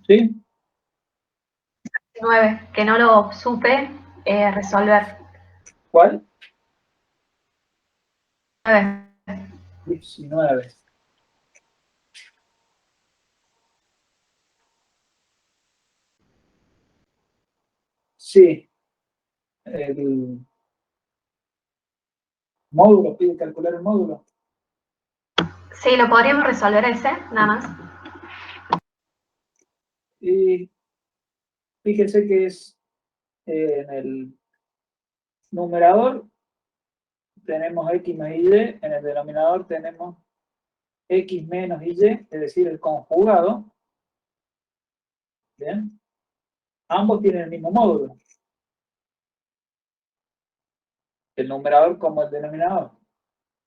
¿Sí? 9, que no lo supe resolver. ¿Cuál? 9. 19. Sí. El módulo, pide calcular el módulo. Sí, lo podríamos resolver ese, nada más. Y fíjense que es en el numerador tenemos x más y, en el denominador tenemos x menos y, es decir, el conjugado. ¿Bien? Ambos tienen el mismo módulo, el numerador como el denominador.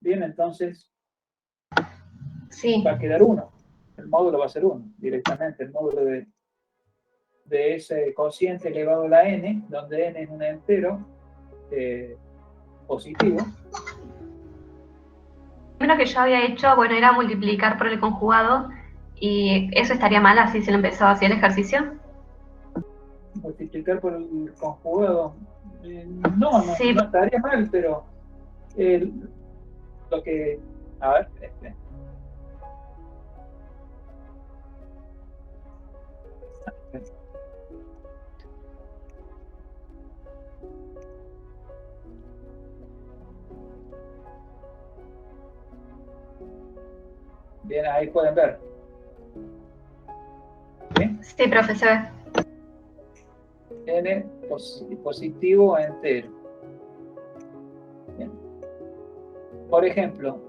Bien, entonces Sí. va a quedar 1. El módulo va a ser 1 directamente, el módulo de ese cociente elevado a la n, donde n es un entero positivo. Lo que yo había hecho, bueno, era multiplicar por el conjugado y eso estaría mal así si lo empezaba así el ejercicio. Multiplicar por el conjugado. No, no, Sí, no estaría mal, pero lo que. A ver, bien, ahí pueden ver. ¿Sí? sí, profesor. N positivo entero. Bien. Por ejemplo,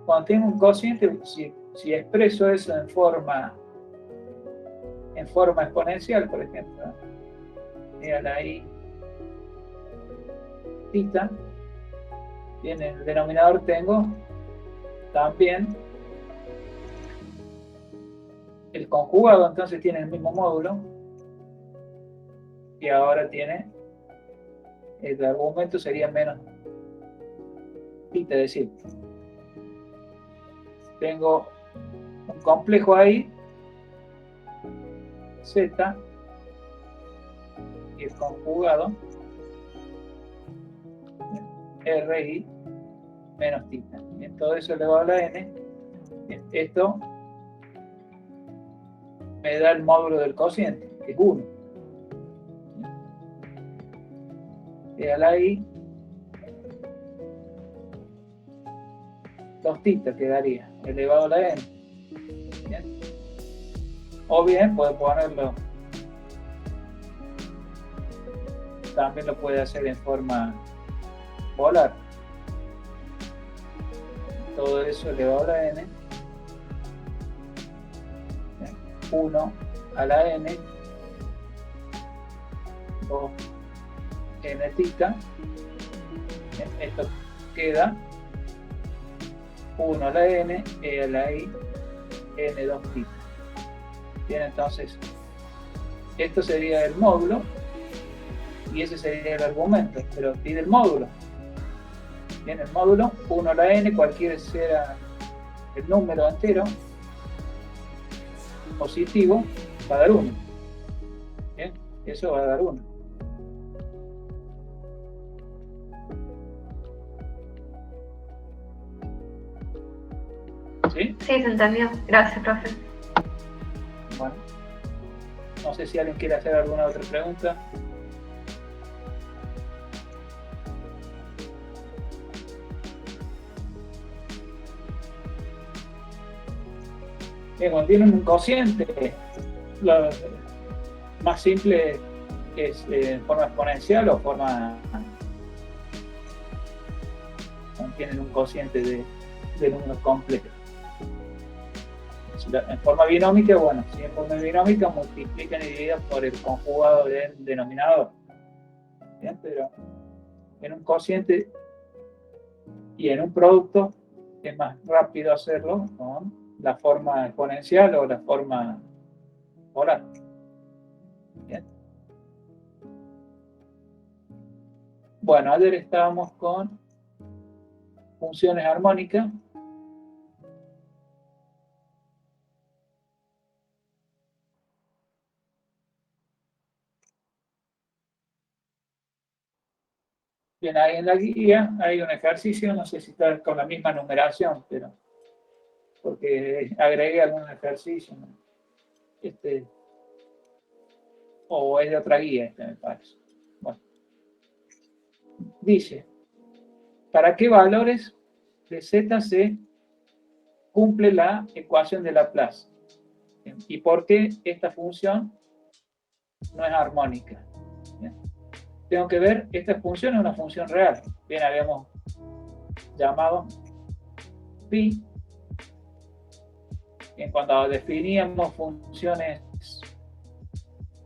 cuando tengo un cociente, si expreso eso en forma exponencial, por ejemplo, mira la i tita, bien, en el denominador tengo también el conjugado, entonces tiene el mismo módulo, y ahora tiene, el argumento sería menos tita, es decir, tengo un complejo ahí, z, y el conjugado, ri menos tita. Bien, todo eso elevado a la n. Bien, esto me da el módulo del cociente, que es 1. Y a la i, 2 tita quedaría, elevado a la n. Bien. O bien puede ponerlo, también lo puede hacer en forma polar. Todo eso elevado a la n. 1 a la n, 2 n tita. Esto queda 1 a la n, e a la i, n2 tita. Bien, entonces, esto sería el módulo y ese sería el argumento, pero pide el módulo. Bien, el módulo, 1 a la n, cualquiera sea el número entero positivo, va a dar 1. Bien, eso va a dar 1. ¿Sí? Sí, se entendió. Gracias, profe. Bueno, no sé si alguien quiere hacer alguna otra pregunta. Bien, cuando tienen un cociente, lo más simple es en forma exponencial o forma. Tienen un cociente de números complejos. En forma binómica, bueno, si en forma binómica multiplican y dividen por el conjugado del denominador. ¿Bien? Pero en un cociente y en un producto es más rápido hacerlo con la forma exponencial o la forma polar. Bien. Bueno, ayer estábamos con funciones armónicas. Bien, ahí en la guía hay un ejercicio, no sé si está con la misma numeración, pero porque agregué algún ejercicio, ¿no? O es de otra guía, me parece. Bueno, dice, ¿para qué valores de z se cumple la ecuación de Laplace? ¿Y por qué esta función no es armónica? ¿Bien? Tengo que ver, esta función es una función real. Bien, habíamos llamado phi. En cuando definíamos funciones,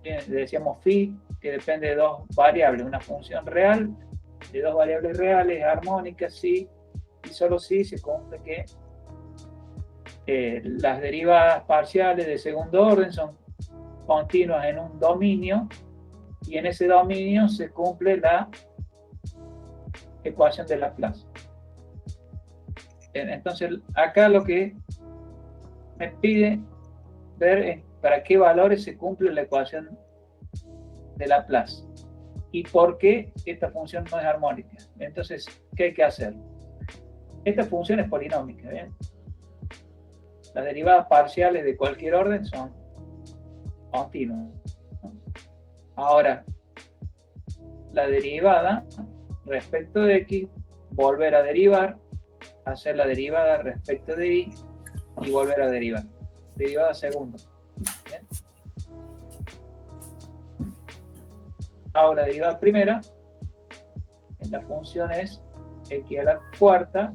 bien, decíamos phi, que depende de dos variables. Una función real, de dos variables reales, armónica, sí, y solo si se cumple que las derivadas parciales de segundo orden son continuas en un dominio, y en ese dominio se cumple la ecuación de Laplace. Entonces, acá lo que me pide ver es para qué valores se cumple la ecuación de Laplace y por qué esta función no es armónica. Entonces, ¿qué hay que hacer? Esta función es polinómica, ¿bien? Las derivadas parciales de cualquier orden son continuas. Ahora, la derivada respecto de x, volver a derivar, hacer la derivada respecto de y volver a derivar. Derivada segunda. ¿Bien? Ahora, derivada primera, la función es x a la cuarta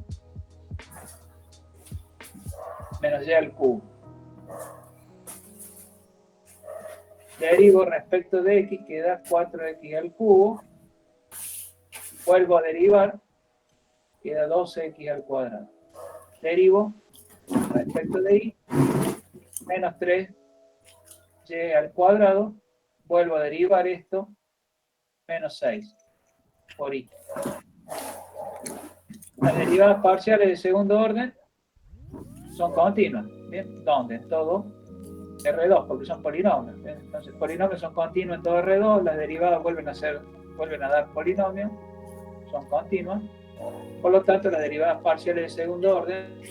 menos y al cubo. Derivo respecto de x, queda 4x al cubo. Vuelvo a derivar, queda 12x al cuadrado. Derivo respecto de y, menos 3y al cuadrado. Vuelvo a derivar esto, menos 6 por y. Las derivadas parciales de segundo orden son continuas. ¿Bien? ¿Dónde? En todo R2, porque son polinomios. ¿Bien? Entonces, polinomios son continuos en todo R2, las derivadas vuelven a dar polinomios, son continuas. Por lo tanto, las derivadas parciales de segundo orden,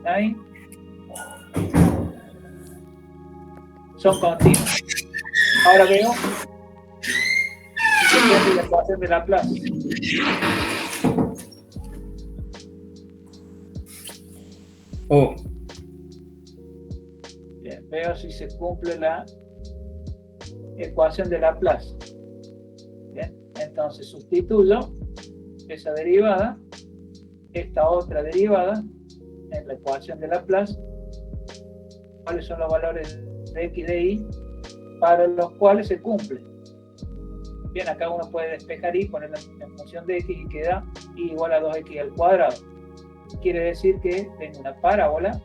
ahí, son continuas. Ahora veo la ecuación de Laplace. Bien, veo si se cumple la ecuación de Laplace. Bien, entonces sustituyo esa derivada, esta otra derivada, en la ecuación de Laplace. ¿Cuáles son los valores de x de y para los cuales se cumple? Bien, acá uno puede despejar y ponerla en función de x y queda y igual a 2x al cuadrado. Quiere decir que tengo una parábola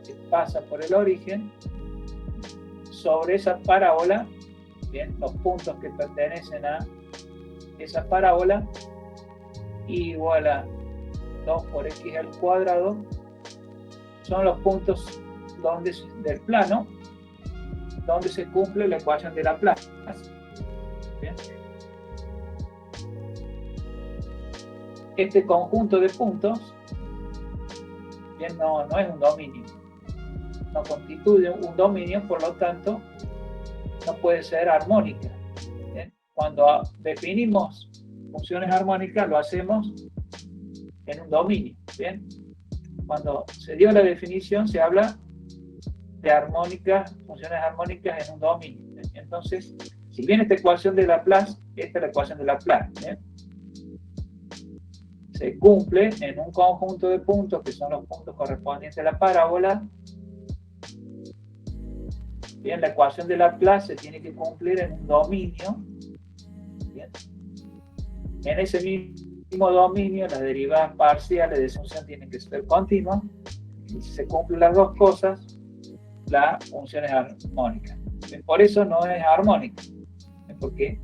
que pasa por el origen. Sobre esa parábola, bien, los puntos que pertenecen a esa parábola, igual a 2 por x al cuadrado, son los puntos del plano donde se cumple la ecuación de Laplace. ¿Bien? Este conjunto de puntos, bien, no es un dominio, no constituye un dominio, por lo tanto no puede ser armónica. ¿Bien? Cuando definimos funciones armónicas lo hacemos en un dominio. ¿Bien? Cuando se dio la definición se habla de armónicas, funciones armónicas en un dominio. ¿Bien? Entonces, si bien esta ecuación de Laplace, esta es la ecuación de Laplace, ¿bien? Se cumple en un conjunto de puntos que son los puntos correspondientes a la parábola. Bien, la ecuación de Laplace se tiene que cumplir en un dominio. Bien. En ese mismo dominio, las derivadas parciales de esa función tienen que ser continuas. Y si se cumplen las dos cosas, la función es armónica. Bien, por eso no es armónica, porque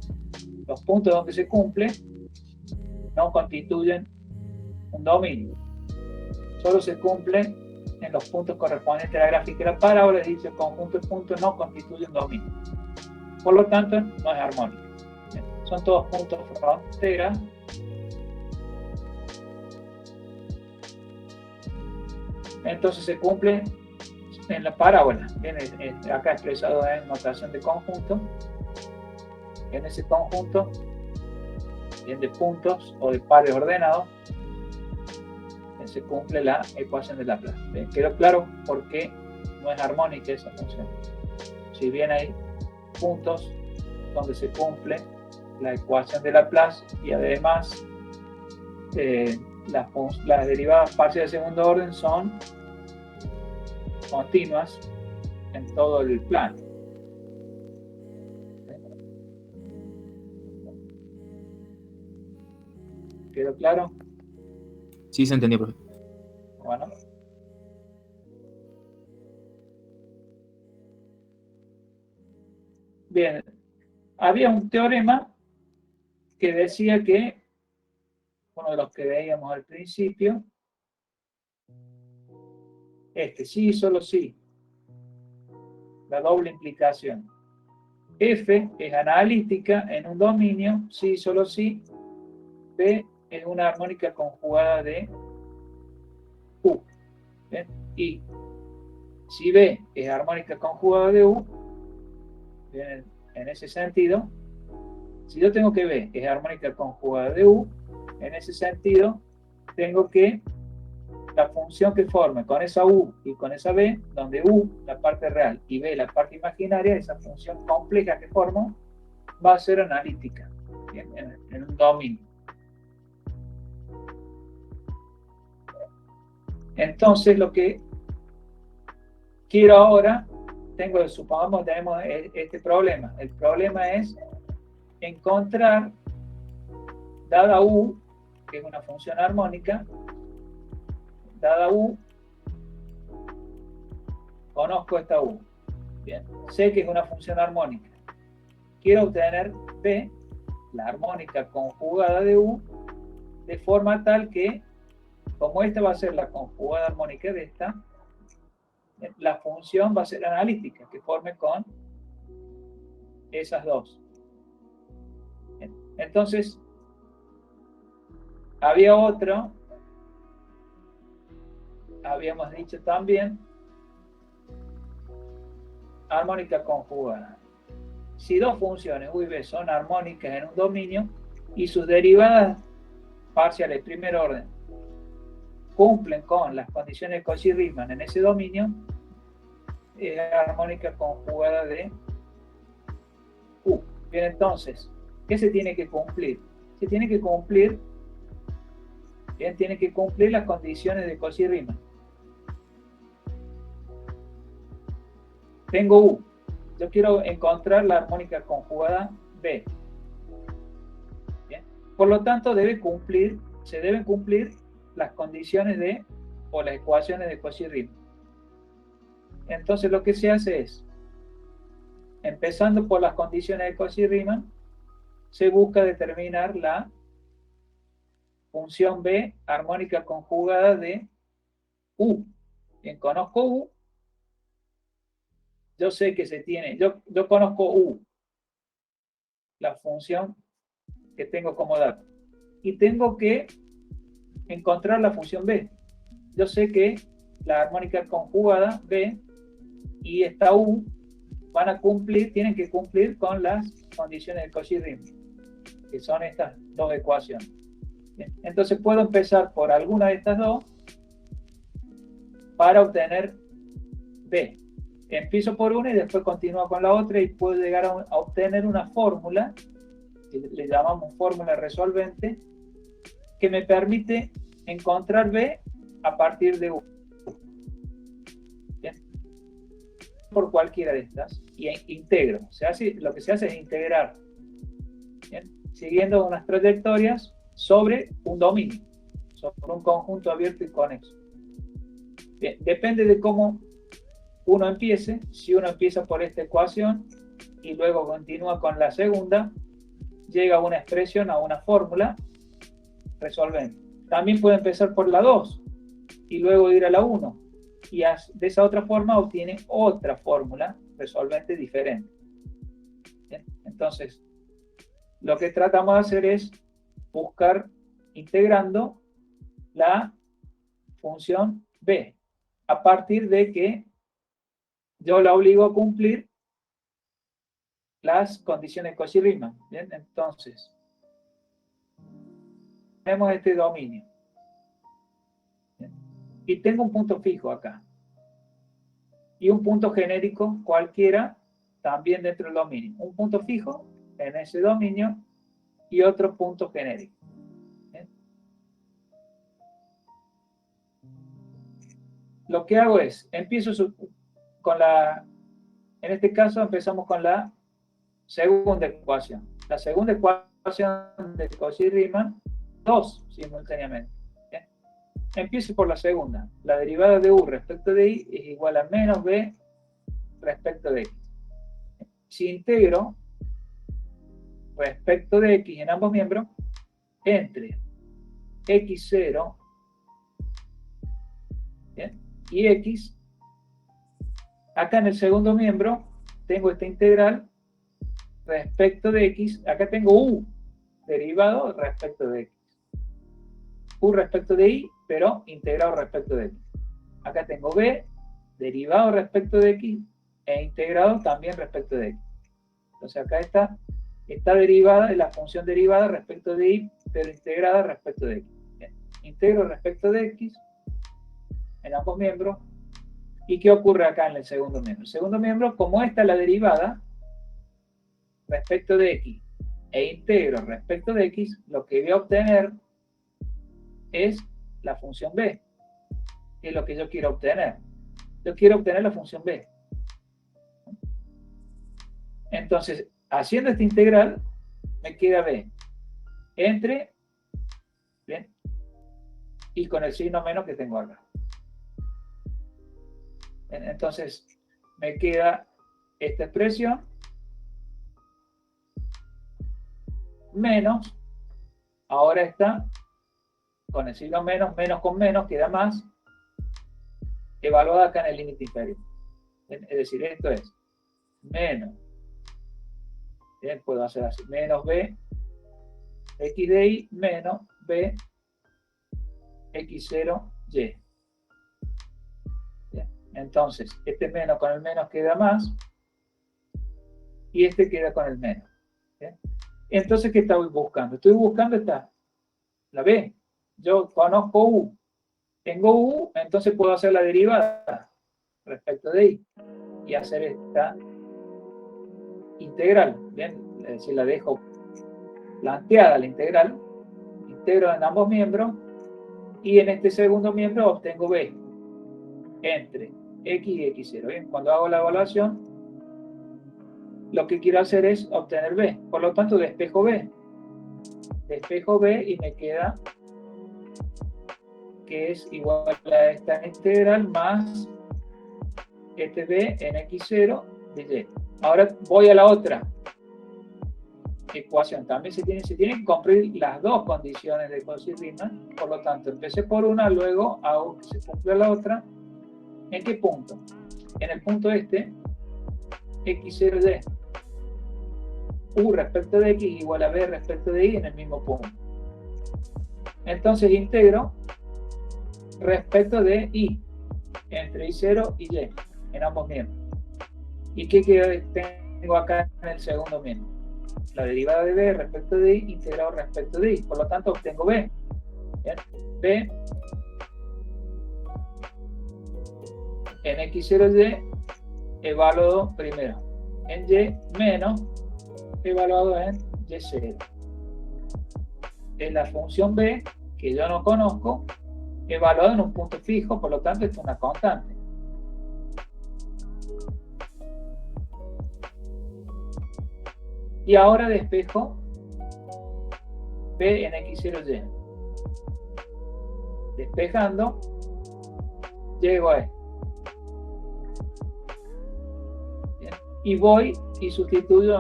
los puntos donde se cumple no constituyen un dominio. Solo se cumple en los puntos correspondientes a la gráfica de la parábola, y dice el conjunto de puntos no constituye un dominio. Por lo tanto, no es armónico. son todos puntos frontera. Entonces se cumple en la parábola, viene acá expresado en notación de conjunto. En ese conjunto, bien de puntos o de pares ordenados, se cumple la ecuación de Laplace. ¿Bien? ¿Quedó claro por qué no es armónica esa función? Si bien hay puntos donde se cumple la ecuación de Laplace y además las derivadas parciales de segundo orden son continuas en todo el plano. ¿Quedó claro? Sí, se entendió, profe. Bueno. Bien, había un teorema que decía que, uno de los que veíamos al principio, sí, solo sí, la doble implicación. F es analítica en un dominio, sí, solo sí. B es una armónica conjugada de U. ¿Bien? Y si B es armónica conjugada de U, bien, en ese sentido, si yo tengo que B es armónica conjugada de U, en ese sentido, tengo que la función que forme con esa U y con esa B, donde U, la parte real, y B, la parte imaginaria, esa función compleja que formo, va a ser analítica en un dominio. Entonces, lo que quiero ahora, supongamos que tenemos este problema. El problema es encontrar, dada U, que es una función armónica, dada U, conozco esta U. Bien, sé que es una función armónica. Quiero obtener B, la armónica conjugada de U, de forma tal que, como esta va a ser la conjugada armónica de esta, la función va a ser analítica, que forme con esas dos. Entonces, había otro, habíamos dicho también, armónica conjugada. Si dos funciones U y B son armónicas en un dominio y sus derivadas parciales primer orden cumplen con las condiciones de Cauchy-Riemann en ese dominio, es armónica conjugada de U. Bien, entonces, ¿qué se tiene que cumplir? Se tiene que cumplir, bien, tiene que cumplir las condiciones de Cauchy-Riemann. Tengo U. Yo quiero encontrar la armónica conjugada B. Bien. Por lo tanto, se deben cumplir las condiciones o las ecuaciones de Cauchy-Riemann. Entonces, lo que se hace es, empezando por las condiciones de Cauchy-Riemann, se busca determinar la función B armónica conjugada de U. Bien, conozco U. Yo sé que yo conozco U, la función que tengo como dato, y tengo que encontrar la función B. Yo sé que la armónica conjugada B y esta U tienen que cumplir con las condiciones de Cauchy-Riemann, que son estas dos ecuaciones. Bien. Entonces puedo empezar por alguna de estas dos para obtener B. Empiezo por una y después continúo con la otra y puedo llegar a obtener una fórmula, que le llamamos fórmula resolvente, que me permite encontrar B a partir de U. Bien. Por cualquiera de estas y integro. Lo que se hace es integrar, bien, siguiendo unas trayectorias sobre un dominio, sobre un conjunto abierto y conexo. Bien, depende de cómo uno empiece. Si uno empieza por esta ecuación y luego continúa con la segunda, llega a una expresión, a una fórmula resolvente. También puede empezar por la 2 y luego ir a la 1 y de esa otra forma obtiene otra fórmula resolvente diferente. Bien. Entonces, lo que tratamos de hacer es buscar integrando la función b, a partir de que yo la obligo a cumplir las condiciones Cauchy-Riemann. Bien, entonces tenemos este dominio. Bien, y tengo un punto fijo acá. Y un punto genérico cualquiera también dentro del dominio. Un punto fijo en ese dominio y otro punto genérico. ¿Bien? Lo que hago es, empiezo con la, en este caso empezamos con la segunda ecuación. La segunda ecuación de Cauchy-Riemann, dos simultáneamente. ¿Bien? Empiezo por la segunda. La derivada de u respecto de i es igual a menos b respecto de x. Si integro respecto de x en ambos miembros, entre x0, ¿bien?, y x, acá en el segundo miembro tengo esta integral respecto de x, acá tengo u derivado respecto de x, u respecto de y, pero integrado respecto de x. Acá tengo b derivado respecto de x e integrado también respecto de x. Entonces acá está derivada, la función derivada respecto de y, pero integrada respecto de x. Bien. Integro respecto de x en ambos miembros. ¿Y qué ocurre acá en el segundo miembro? El segundo miembro, como esta es la derivada respecto de x e integro respecto de x, lo que voy a obtener es la función b, que es lo que yo quiero obtener. Yo quiero obtener la función b. Entonces, haciendo esta integral, me queda b entre, ¿bien?, y con el signo menos que tengo acá. Bien, entonces, me queda esta expresión menos, ahora está con el signo menos, menos con menos, queda más, evaluada acá en el límite inferior. Bien, es decir, esto es menos, bien, puedo hacer así, menos b x de y menos b x0 y. Bien, entonces, este menos con el menos queda más y este queda con el menos. Bien. Entonces, ¿qué estoy buscando? Estoy buscando la b. Yo conozco u, tengo u, entonces puedo hacer la derivada respecto de y y hacer esta integral. Bien, es decir, la dejo planteada la integral, integro en ambos miembros y en este segundo miembro obtengo b entre x y x0. Bien, cuando hago la evaluación, lo que quiero hacer es obtener b, por lo tanto despejo b y me queda que es igual a esta integral más este b en x0 de y. Ahora voy a la otra ecuación. También se tienen que cumplir las dos condiciones de Cauchy-Riemann. Por lo tanto, empecé por una, luego hago que se cumpla la otra. ¿En qué punto? En el punto este, x0 de u respecto de x igual a b respecto de y en el mismo punto. Entonces integro respecto de y entre y0 y y en ambos miembros. ¿Y qué tengo acá en el segundo miembro? La derivada de b respecto de y integrado respecto de y. Por lo tanto, obtengo b. ¿Bien? B en x0y evaluado primero en y menos evaluado en y0. Es la función b que yo no conozco, evaluado en un punto fijo, por lo tanto, esto es una constante. Y ahora despejo b en x0y. Despejando, llego a esto. Bien. Y voy y sustituyo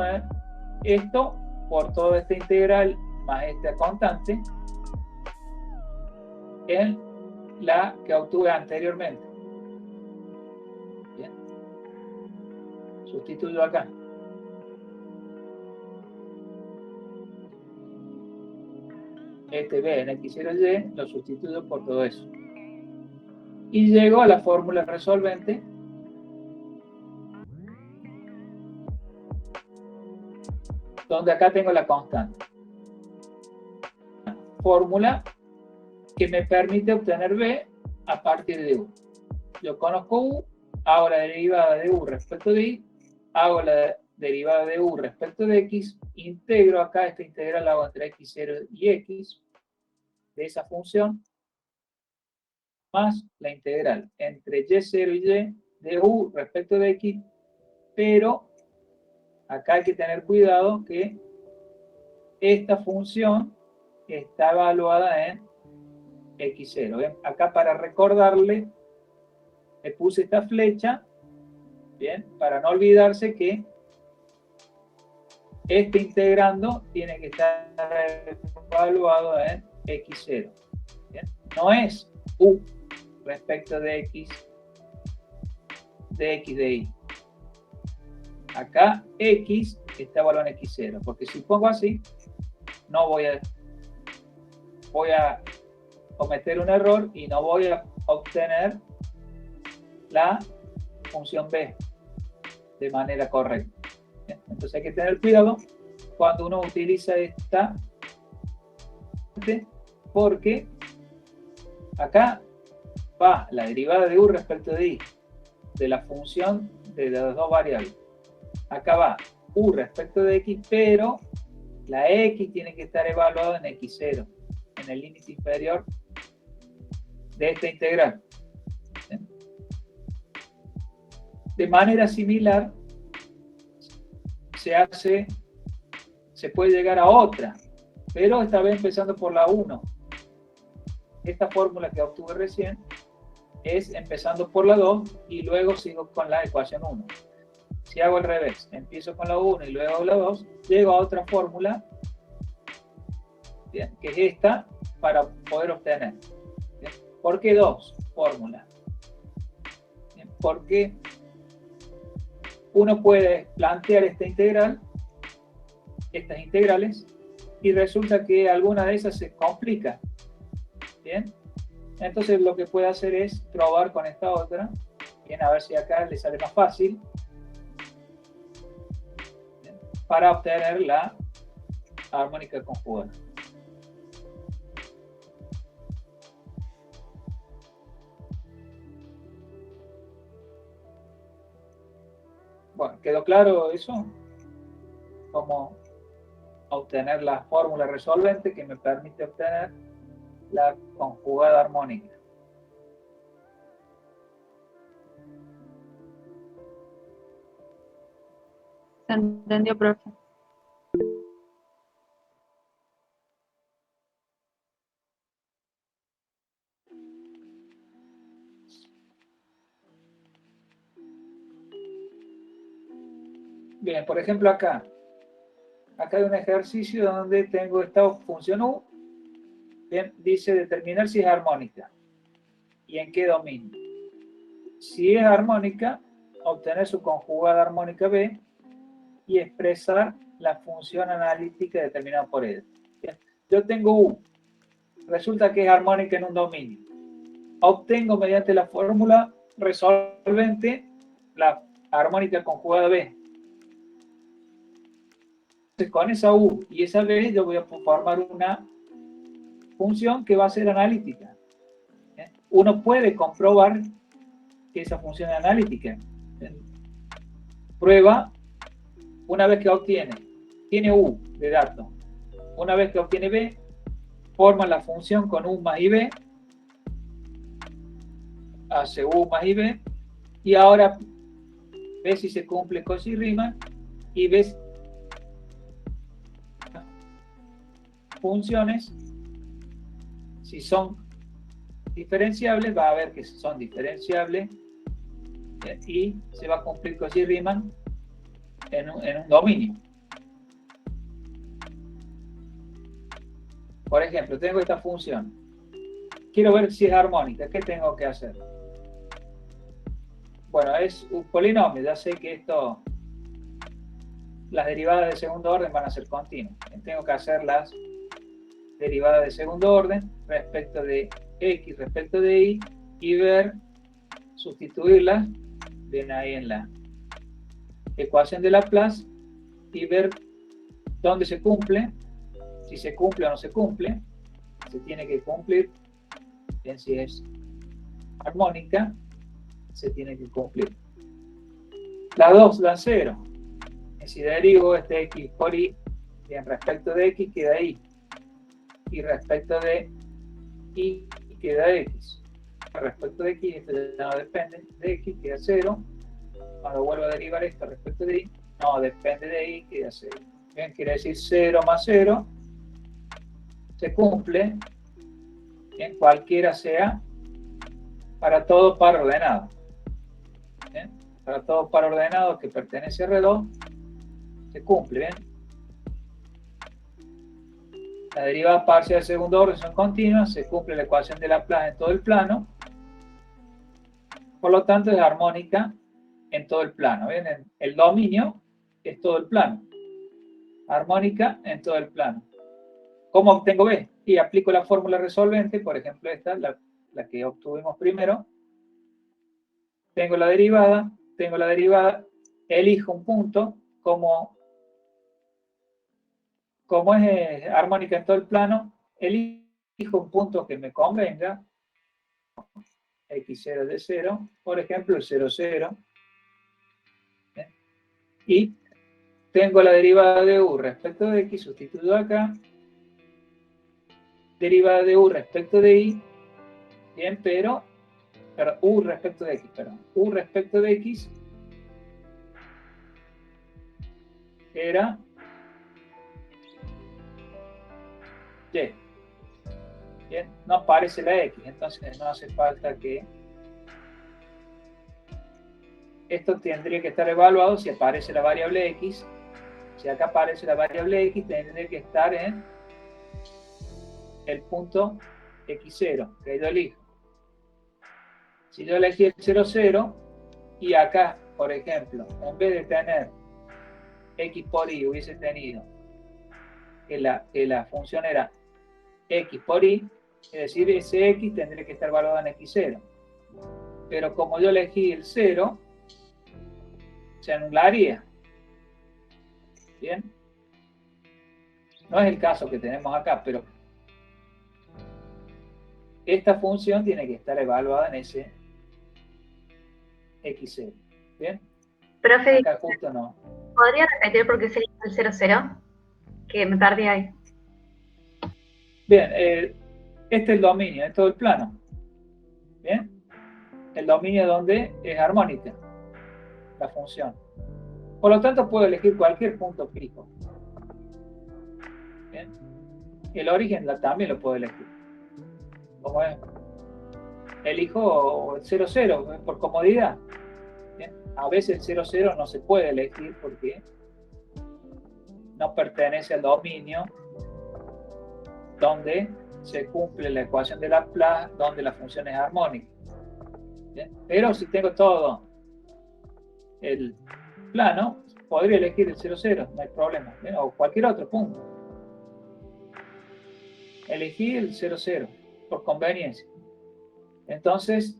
esto por toda esta integral más esta constante en la que obtuve anteriormente. Bien. Sustituyo acá. este b en x0y, lo sustituyo por todo eso. Y llego a la fórmula resolvente, donde acá tengo la constante. Fórmula que me permite obtener b a partir de u. Yo conozco u, hago la derivada de u respecto de y, hago la derivada de u respecto de x, integro acá, esta integral la hago entre x0 y x, de esa función, más la integral entre y0 y y de u respecto de x, pero acá hay que tener cuidado que esta función está evaluada en x0. ¿Bien? Acá para recordarle, le puse esta flecha, bien, para no olvidarse que este integrando tiene que estar evaluado en x0. ¿Bien? No es u respecto de x de y. Acá x está evaluado en x0, porque si pongo así, no voy a cometer un error y no voy a obtener la función b de manera correcta. Bien, entonces hay que tener cuidado cuando uno utiliza esta, porque acá va la derivada de u respecto de y de la función de las dos variables. Acá va u respecto de x, pero la x tiene que estar evaluada en x0, en el límite inferior de esta integral. ¿Bien? De manera similar, se puede llegar a otra, pero esta vez empezando por la 1. Esta fórmula que obtuve recién es empezando por la 2 y luego sigo con la ecuación 1. Si hago al revés, empiezo con la 1 y luego la 2, llego a otra fórmula, bien, que es esta, para poder obtener. Bien. ¿Por qué dos fórmulas? Bien, porque uno puede plantear esta integral, estas integrales, y resulta que alguna de esas se complica. Bien, entonces lo que puede hacer es probar con esta otra, bien, a ver si acá le sale más fácil, bien, para obtener la armónica conjugada. Bueno, ¿quedó claro eso? Cómo obtener la fórmula resolvente que me permite obtener la conjugada armónica. Se entendió, profe. Bien, por ejemplo acá hay un ejercicio donde tengo esta función u, bien, dice determinar si es armónica y en qué dominio. Si es armónica, obtener su conjugada armónica b y expresar la función analítica determinada por ella. Bien, yo tengo u, resulta que es armónica en un dominio. Obtengo mediante la fórmula resolvente la armónica conjugada b. Entonces, con esa u y esa b yo voy a formar una función que va a ser analítica. Uno puede comprobar que esa función es analítica. Prueba, una vez que tiene u de dato, una vez que obtiene b, forma la función con u más ib, hace u más ib, y ahora ve si se cumple Cauchy Riemann y ves funciones, si son diferenciables, va a ver que son diferenciables y se va a cumplir Cauchy Riemann en un dominio. Por ejemplo, tengo esta función. Quiero ver si es armónica. ¿Qué tengo que hacer? Bueno, es un polinomio. Ya sé que las derivadas de segundo orden van a ser continuas. Tengo que hacer las derivada de segundo orden respecto de x, respecto de y ver, sustituirlas, ven ahí en la ecuación de Laplace, y ver dónde se cumple, si se cumple o no se cumple, se tiene que cumplir, bien, si es armónica, se tiene que cumplir. Las dos dan 0. Y si derivo este x por y, bien, respecto de x queda y. Y respecto de y queda x. Respecto de x, esto ya no depende de x, queda 0. Cuando vuelvo a derivar esto respecto de y, no depende de y, queda 0. Bien, quiere decir 0 más 0 se cumple en cualquiera sea para todo par ordenado. ¿Bien? Para todo par ordenado que pertenece a R2 se cumple. ¿Bien? La derivada parcial de segundo orden son continuas, se cumple la ecuación de Laplace en todo el plano, por lo tanto es armónica en todo el plano. ¿Bien? El dominio es todo el plano, armónica en todo el plano. ¿Cómo obtengo B? Y aplico la fórmula resolvente, por ejemplo esta, la que obtuvimos primero. Tengo la derivada, elijo un punto, como es armónica en todo el plano, elijo un punto que me convenga, x0 de 0, por ejemplo el 0, 0, ¿bien? Y tengo la derivada de u respecto de x, sustituyo acá, derivada de u respecto de y, bien, pero u respecto de x, u respecto de x era y. Bien, no aparece la x, entonces no hace falta que esto tendría que estar evaluado si aparece la variable x. Si acá aparece la variable x, tendría que estar en el punto x0 que yo elijo. Si yo elegí el 0, 0 y acá, por ejemplo, en vez de tener x por y, hubiese tenido que la función era x por y, es decir, ese x tendría que estar evaluado en x0. Pero como yo elegí el 0, se anularía. Bien. No es el caso que tenemos acá, pero esta función tiene que estar evaluada en ese x0. ¿Bien? Profe, acá justo no. ¿podría repetir por qué se llama el 0, 0? Que me perdí ahí. Bien, este es el dominio, es todo el plano. ¿Bien? El dominio donde es armónica la función. Por lo tanto, puedo elegir cualquier punto fijo. ¿Bien? El origen también lo puedo elegir. Como es, elijo el 0, 0 por comodidad. ¿Bien? A veces el 0, 0 no se puede elegir porque no pertenece al dominio donde se cumple la ecuación de Laplace, donde la función es armónica. ¿Bien? Pero si tengo todo el plano, podría elegir el 0, 0, no hay problema. ¿Bien? O cualquier otro punto. Elegí el 0, 0 por conveniencia. Entonces,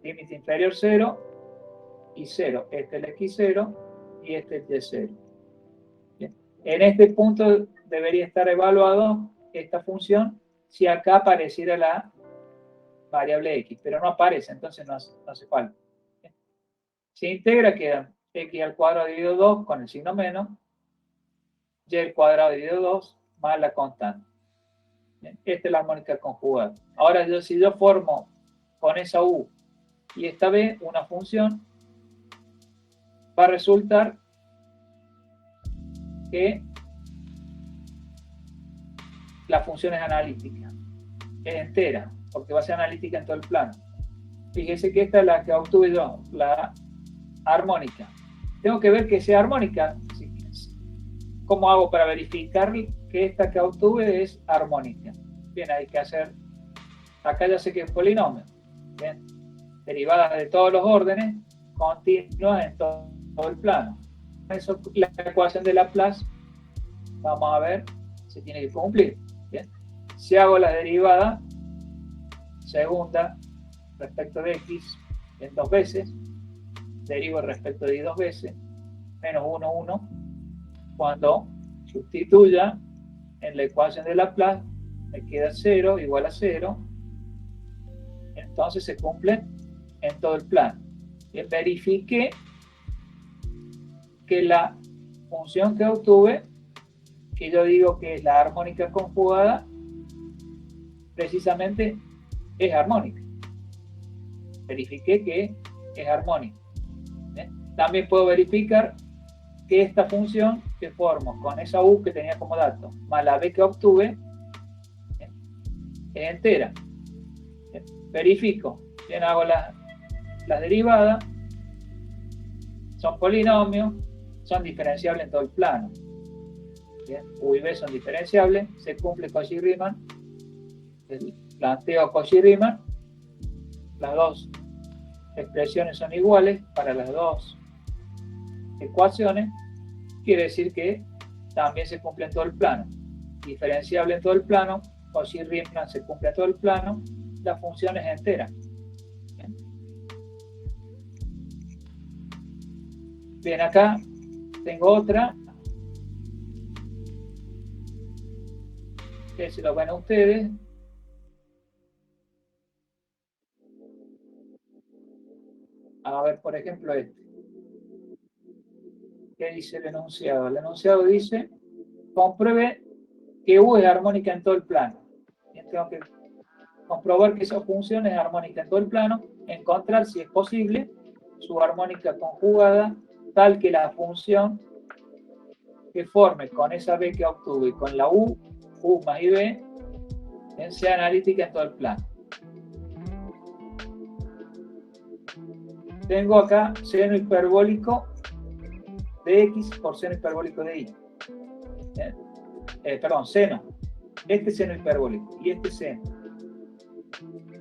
límite inferior 0 y 0. Este es el x0 y este es el y0. Bien. En este punto debería estar evaluado esta función si acá apareciera la variable x, pero no aparece, entonces no hace falta. Bien. Se integra, queda x al cuadrado dividido 2 con el signo menos, y al cuadrado dividido 2 más la constante. Bien. Esta es la armónica conjugada. Ahora, si yo formo con esa u y esta b una función, va a resultar que la función es analítica, es entera, porque va a ser analítica en todo el plano. Fíjese que esta es la que obtuve yo, la armónica. Tengo que ver que sea armónica. ¿Cómo hago para verificar que esta que obtuve es armónica? Bien, hay que hacer, acá ya sé que es polinomio. Bien, derivadas de todos los órdenes, continuas en todo el plano. Eso, la ecuación de Laplace, vamos a ver, se tiene que cumplir. Bien. Si hago la derivada segunda respecto de x en 2 veces, derivo respecto de y 2 veces, menos 1, 1, cuando sustituya en la ecuación de Laplace, me queda 0 igual a 0, entonces se cumple en todo el plano. Y verifiqué que la función que obtuve, que yo digo que es la armónica conjugada, precisamente es armónica. Verifiqué que es armónica. También puedo verificar que esta función que formo con esa u que tenía como dato más la b que obtuve es entera. Verifico, bien, hago las derivadas, son polinomios, son diferenciables en todo el plano. Bien, u y b son diferenciables, se cumple Cauchy-Riemann, el planteo Cauchy-Riemann, las dos expresiones son iguales para las dos ecuaciones, quiere decir que también se cumple en todo el plano. Diferenciable en todo el plano, Cauchy-Riemann se cumple en todo el plano, la función es entera. Bien, acá tengo otra, que se lo ven a ustedes. A ver, por ejemplo, este. ¿Qué dice el enunciado? El enunciado dice, compruebe que U es armónica en todo el plano. Y tengo que comprobar que esa función es armónica en todo el plano, encontrar, si es posible, su armónica conjugada, tal que la función que forme con esa B que obtuve y con la U más y B, sea analítica en todo el plano. Tengo acá seno hiperbólico de x por seno hiperbólico de y. Perdón, seno. Este seno hiperbólico y este seno.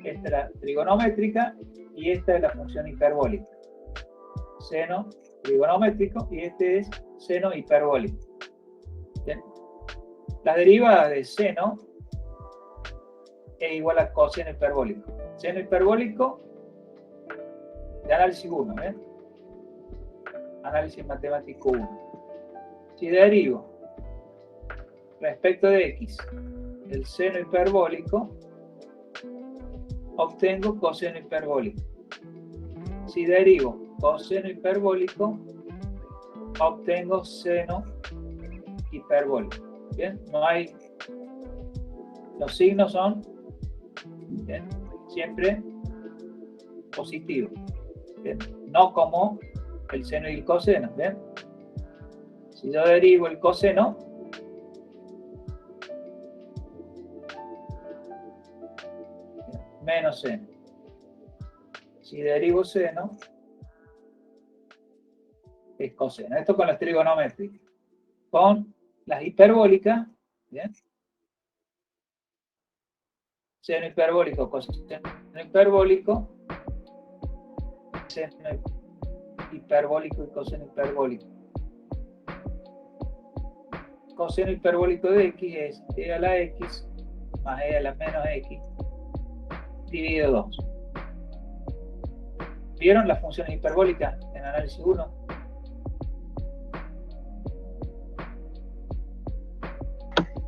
Esta es la trigonométrica y esta es la función hiperbólica. Seno trigonométrico y este es seno hiperbólico. Bien. La derivada de seno es igual a coseno hiperbólico. Seno hiperbólico de análisis 1, ¿eh? Análisis matemático 1. Si derivo respecto de x el seno hiperbólico, obtengo coseno hiperbólico. Si derivo coseno hiperbólico, obtengo seno hiperbólico. Bien, no hay, los signos son, bien, siempre positivos. Bien, no como el seno y el coseno. ¿Bien? Si yo derivo el coseno, menos seno. Si derivo seno, es coseno. Esto con las trigonométricas. Con las hiperbólicas, ¿bien? Seno hiperbólico, coseno hiperbólico, seno hiperbólico y coseno hiperbólico. Coseno hiperbólico de x es e a la x más e a la menos x dividido 2. ¿Vieron las funciones hiperbólicas en análisis 1?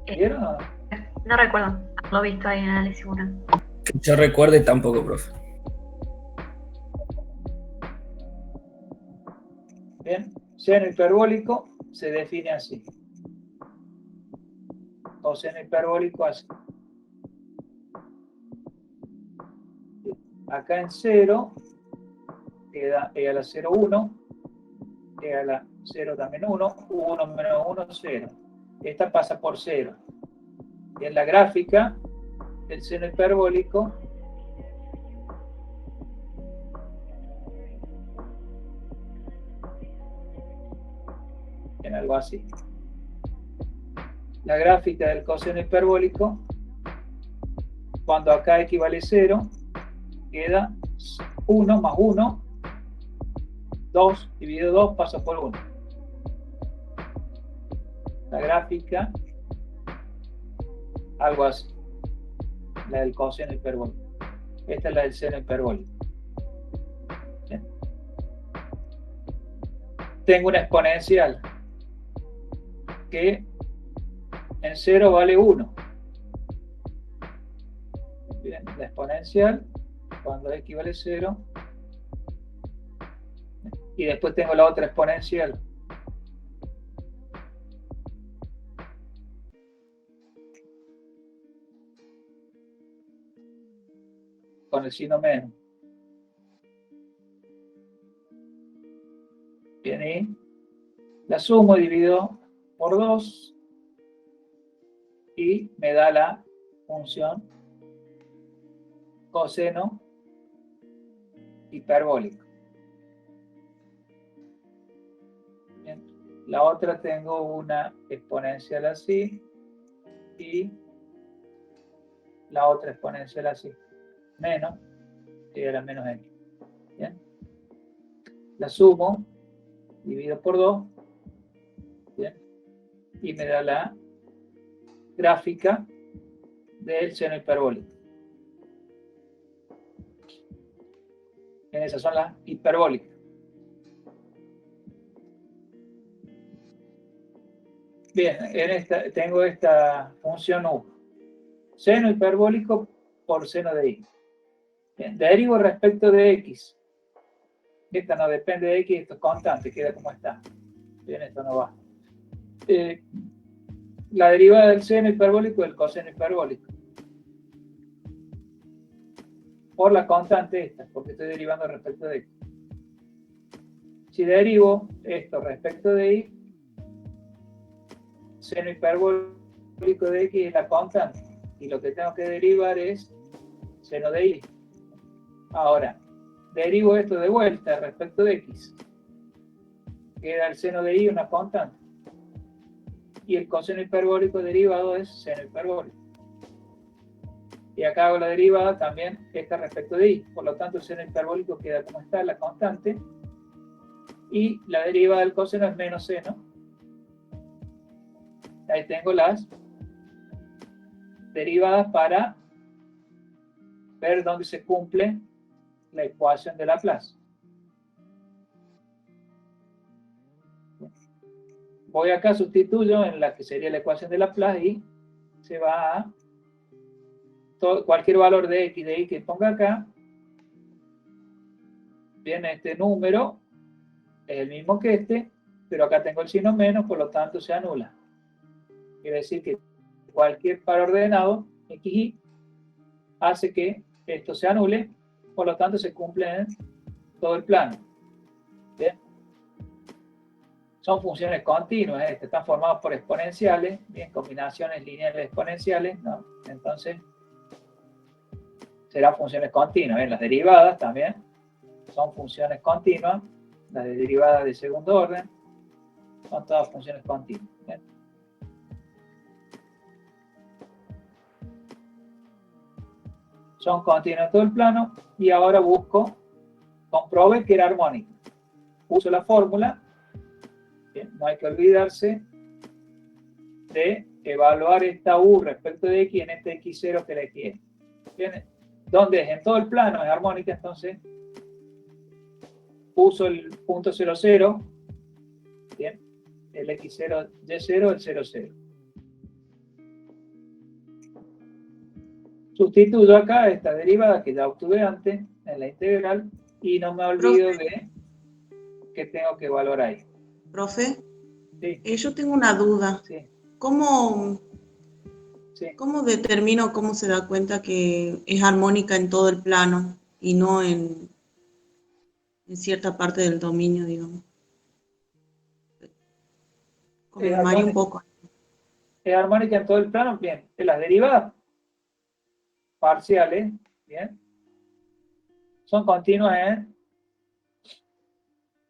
¿Vieron o no? No recuerdo, lo he visto ahí en análisis 1. Que yo recuerde tampoco, profe. Bien, seno hiperbólico se define así. Coseno hiperbólico así. Acá en 0 queda e a la 0, 1, e a la 0 también 1, 1 menos 1, 0. Esta pasa por 0. Y en la gráfica del seno hiperbólico en algo así. La gráfica del coseno hiperbólico, cuando acá equivale 0, queda 1 más 1, 2 dividido 2 pasa por 1. La gráfica, algo así. la del coseno hiperbólico. Esta es la del seno hiperbólico. ¿Bien? Tengo una exponencial que en 0 vale 1. Bien, la exponencial cuando x vale 0. Y después tengo la otra exponencial. Con el signo menos. Bien, y la sumo y divido por 2 y me da la función coseno hiperbólico. Bien. La otra tengo una exponencial así y la otra exponencial así. Menos, que era menos x. Bien. La sumo, divido por 2. Bien. Y me da la gráfica del seno hiperbólico. Bien, esas son las hiperbólicas. Bien, tengo esta función u. Seno hiperbólico por seno de y. Bien, derivo respecto de x. Esta no depende de x, esto es constante, queda como está. Bien, esto no va. La derivada del seno hiperbólico y del coseno hiperbólico. Por la constante esta, porque estoy derivando respecto de x. Si derivo esto respecto de y, seno hiperbólico de x es la constante. Y lo que tengo que derivar es seno de y. Ahora, derivo esto de vuelta respecto de x. Queda el seno de y una constante. Y el coseno hiperbólico derivado es seno hiperbólico. Y acá hago la derivada también esta respecto de y. Por lo tanto, el seno hiperbólico queda como está, la constante. Y la derivada del coseno es menos seno. Ahí tengo las derivadas para ver dónde se cumple la ecuación de Laplace. Voy acá, sustituyo en la que sería la ecuación de Laplace y se va a cualquier valor de x de y que ponga acá. Viene este número, es el mismo que este, pero acá tengo el signo menos, por lo tanto se anula. Quiere decir que cualquier par ordenado, xy, hace que esto se anule, por lo tanto se cumple en todo el plano. ¿Bien? Son funciones continuas, están formadas por exponenciales, bien, combinaciones lineales exponenciales, ¿no? Entonces, serán funciones continuas. Bien, las derivadas también son funciones continuas, las de derivadas de segundo orden son todas funciones continuas. ¿Bien? Son continuas en todo el plano y ahora comprobé que era armónica. Uso la fórmula. Bien, no hay que olvidarse de evaluar esta u respecto de x en este x0 que le quiere. Bien, donde es en todo el plano es armónica, entonces uso el punto 0, 0, bien, el x0, y0, el 0, 0. Sustituyo acá esta derivada que ya obtuve antes en la integral y no me olvido de que tengo que evaluar ahí. Profe, Sí. Yo tengo una duda. Sí. ¿Cómo determino, cómo se da cuenta que es armónica en todo el plano y no en cierta parte del dominio, digamos? Como me mareé un poco. Es armónica en todo el plano, bien. De las derivadas parciales, bien, son continuas en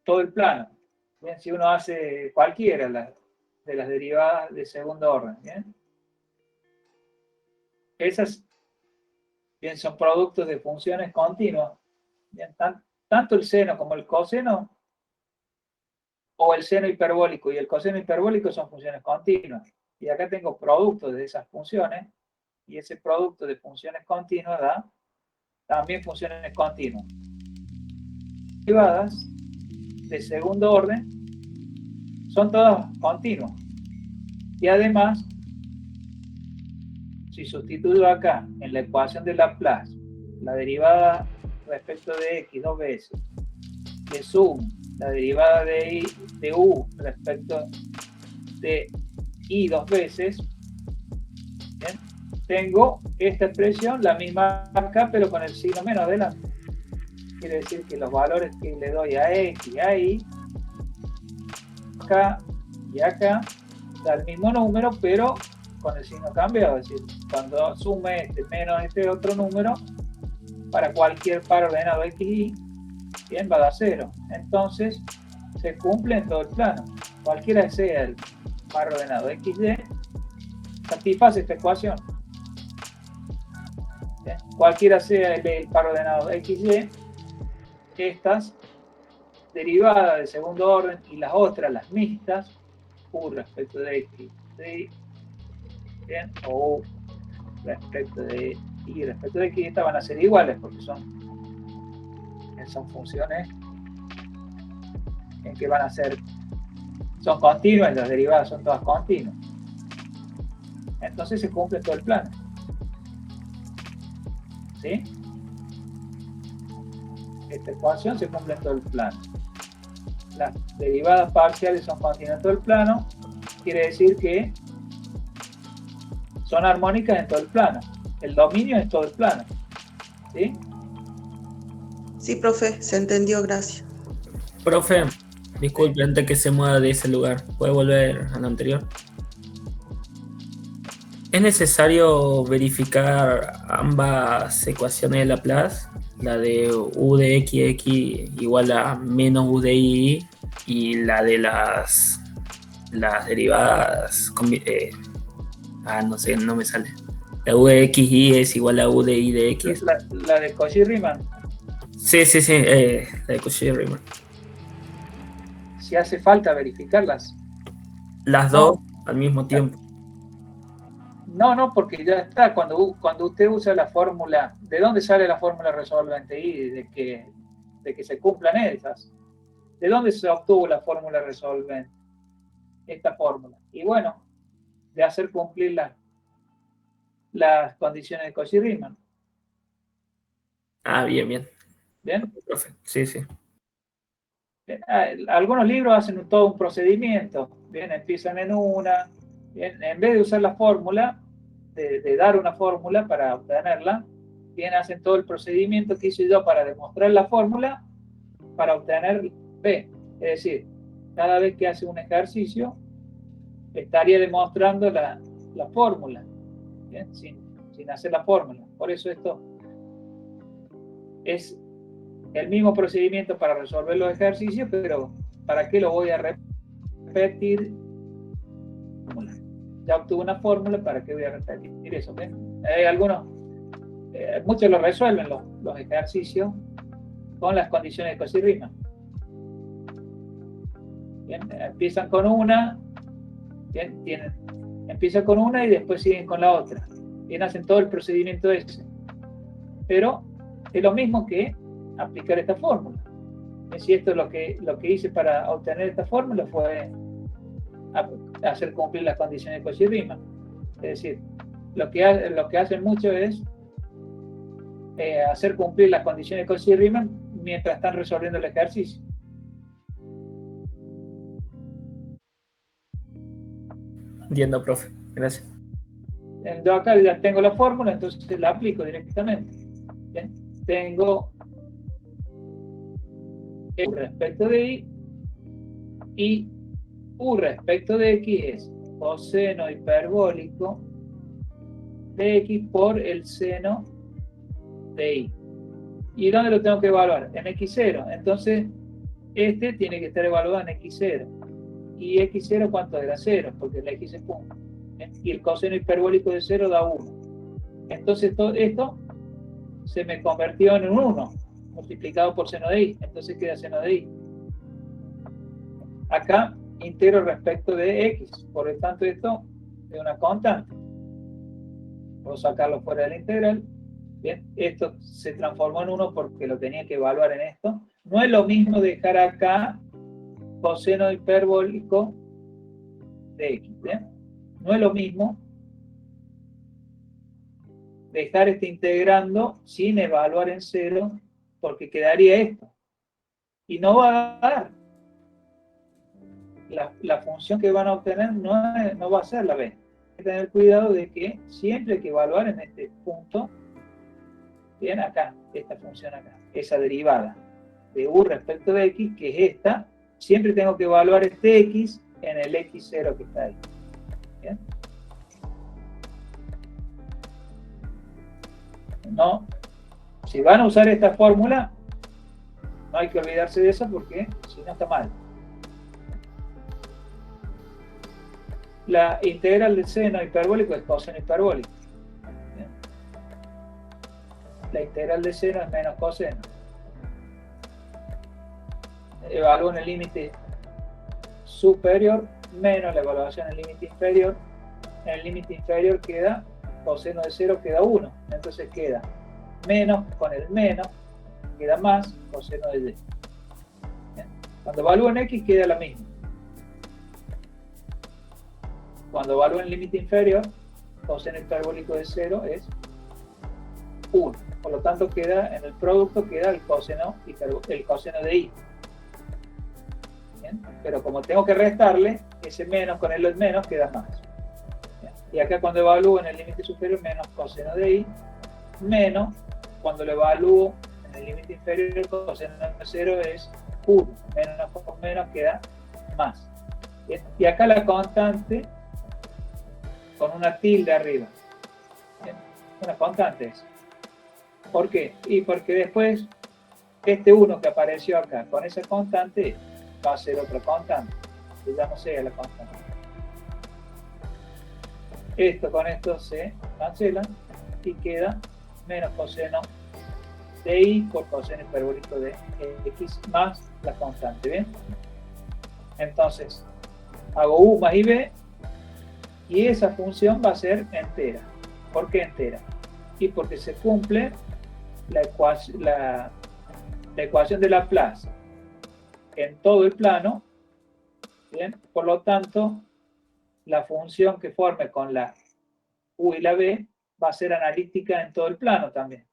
todo el plano. Bien, si uno hace cualquiera de las derivadas de segundo orden, bien. Esas, bien, son productos de funciones continuas. Bien, tanto el seno como el coseno, o el seno hiperbólico y el coseno hiperbólico son funciones continuas. Y acá tengo productos de esas funciones Y ese producto de funciones continuas da también funciones continuas. Derivadas de segundo orden son todas continuas. Y además, si sustituyo acá en la ecuación de Laplace la derivada respecto de x dos veces, le sumo la derivada de u respecto de y dos veces, ¿bien? Tengo esta expresión, la misma acá, pero con el signo menos adelante. Quiere decir que los valores que le doy a x y a y, acá y acá, da el mismo número, pero con el signo cambiado. Es decir, cuando sume este menos este otro número, para cualquier par ordenado x y, bien, va a dar 0. Entonces, se cumple en todo el plano. Cualquiera sea el par ordenado xy, satisface esta ecuación. Bien. Cualquiera sea el par ordenado xy, estas derivadas de segundo orden y las otras, las mixtas, u respecto de x, de, bien, o u respecto de y respecto de x, estas van a ser iguales porque son funciones en que van a ser, son continuas, las derivadas son todas continuas. Entonces se cumple todo el plano. ¿Sí? Esta ecuación se cumple en todo el plano. Las derivadas parciales son continuas en todo el plano, quiere decir que son armónicas en todo el plano. El dominio es todo el plano. ¿Sí? Sí, profe, se entendió, gracias. Profe, disculpe, antes que se mueva de ese lugar, ¿puede volver a lo anterior? ¿Es necesario verificar ambas ecuaciones de Laplace? La de u de x igual a menos u de y la de las derivadas, no sé, no me sale. La u de xy es igual a u de y de x. La de Cauchy-Riemann. Sí, la de Cauchy-Riemann. Si hace falta verificarlas. Las dos al mismo tiempo. No, porque ya está. Cuando usted usa la fórmula, ¿de dónde sale la fórmula resolvente y de que se cumplan esas? ¿De dónde se obtuvo la fórmula resolvente? Esta fórmula. Y bueno, de hacer cumplir las condiciones de Cauchy-Riemann. Ah, bien. ¿Bien? Profe, sí. Algunos libros hacen todo un procedimiento. Bien, empiezan en una. Bien, en vez de usar la fórmula, de dar una fórmula para obtenerla, bien, hacen todo el procedimiento que hice yo para demostrar la fórmula para obtener B. Es decir, cada vez que hace un ejercicio, estaría demostrando la fórmula, ¿bien? Sin hacer la fórmula. Por eso esto es el mismo procedimiento para resolver los ejercicios, pero ¿para qué lo voy a repetir? Ya obtuve una fórmula, ¿para qué voy a repetir eso? ¿Bien? Muchos lo resuelven los ejercicios con las condiciones de Cauchy-Riemann. Bien, empiezan con una, bien, empiezan con una y después siguen con la otra. Bien, hacen todo el procedimiento ese. Pero es lo mismo que aplicar esta fórmula. Si esto es lo que hice para obtener esta fórmula fue hacer cumplir las condiciones de Cauchy-Riemann. Es decir, lo que hacen mucho es hacer cumplir las condiciones de Cauchy-Riemann mientras están resolviendo el ejercicio. Entiendo, profe. Gracias. Yo acá ya tengo la fórmula, entonces la aplico directamente. ¿Bien? Tengo u respecto de y u respecto de x es coseno hiperbólico de x por el seno de y. ¿Y dónde lo tengo que evaluar? En x0. Entonces, este tiene que estar evaluado en x0. ¿Y x0 cuánto era? 0, porque la x es punto. Y el coseno hiperbólico de 0 da 1. Entonces, todo esto se me convirtió en un 1, multiplicado por seno de y. Entonces queda seno de y. Acá integro respecto de x. Por lo tanto, esto es una constante. Puedo sacarlo fuera de la integral. Bien, esto se transformó en 1 porque lo tenía que evaluar en esto. No es lo mismo dejar acá coseno hiperbólico de x. ¿Bien? No es lo mismo dejar este integrando sin evaluar en 0, porque quedaría esto. Y no va a dar. La función que van a obtener no va a ser la b. Hay que tener cuidado de que siempre hay que evaluar en este punto. Bien, acá, esta función acá, esa derivada de u respecto de x, que es esta, siempre tengo que evaluar este x en el x0 que está ahí. ¿Bien? No, si van a usar esta fórmula, no hay que olvidarse de eso porque si no está mal. La integral del seno hiperbólico es coseno hiperbólico. ¿Bien? La integral de seno es menos coseno. Evalúo en el límite superior menos la evaluación en el límite inferior. En el límite inferior queda coseno de 0, queda 1. Entonces queda menos con el menos, queda más coseno de y. ¿Bien? Cuando evalúo en x queda la misma. Cuando evalúo en el límite inferior, coseno hiperbólico de 0 es 1. Por lo tanto, queda en el producto queda el coseno de y. ¿Bien? Pero como tengo que restarle, ese menos con el menos queda más. ¿Bien? Y acá cuando evalúo en el límite superior, menos coseno de y, menos, cuando lo evalúo en el límite inferior, coseno de 0 es 1. Menos con menos queda más. ¿Bien? Y acá la constante con una tilde arriba. ¿Bien? Una constante es. ¿Por qué? Y porque después este 1 que apareció acá con esa constante va a ser otra constante, que ya no sea la constante. Esto con esto se cancelan y queda menos coseno de y por coseno hiperbólico de x más la constante. ¿Bien? Entonces hago u más ib y esa función va a ser entera. ¿Por qué entera? Y porque se cumple la ecuación de Laplace en todo el plano. ¿Bien? Por lo tanto, la función que forme con la u y la b va a ser analítica en todo el plano también.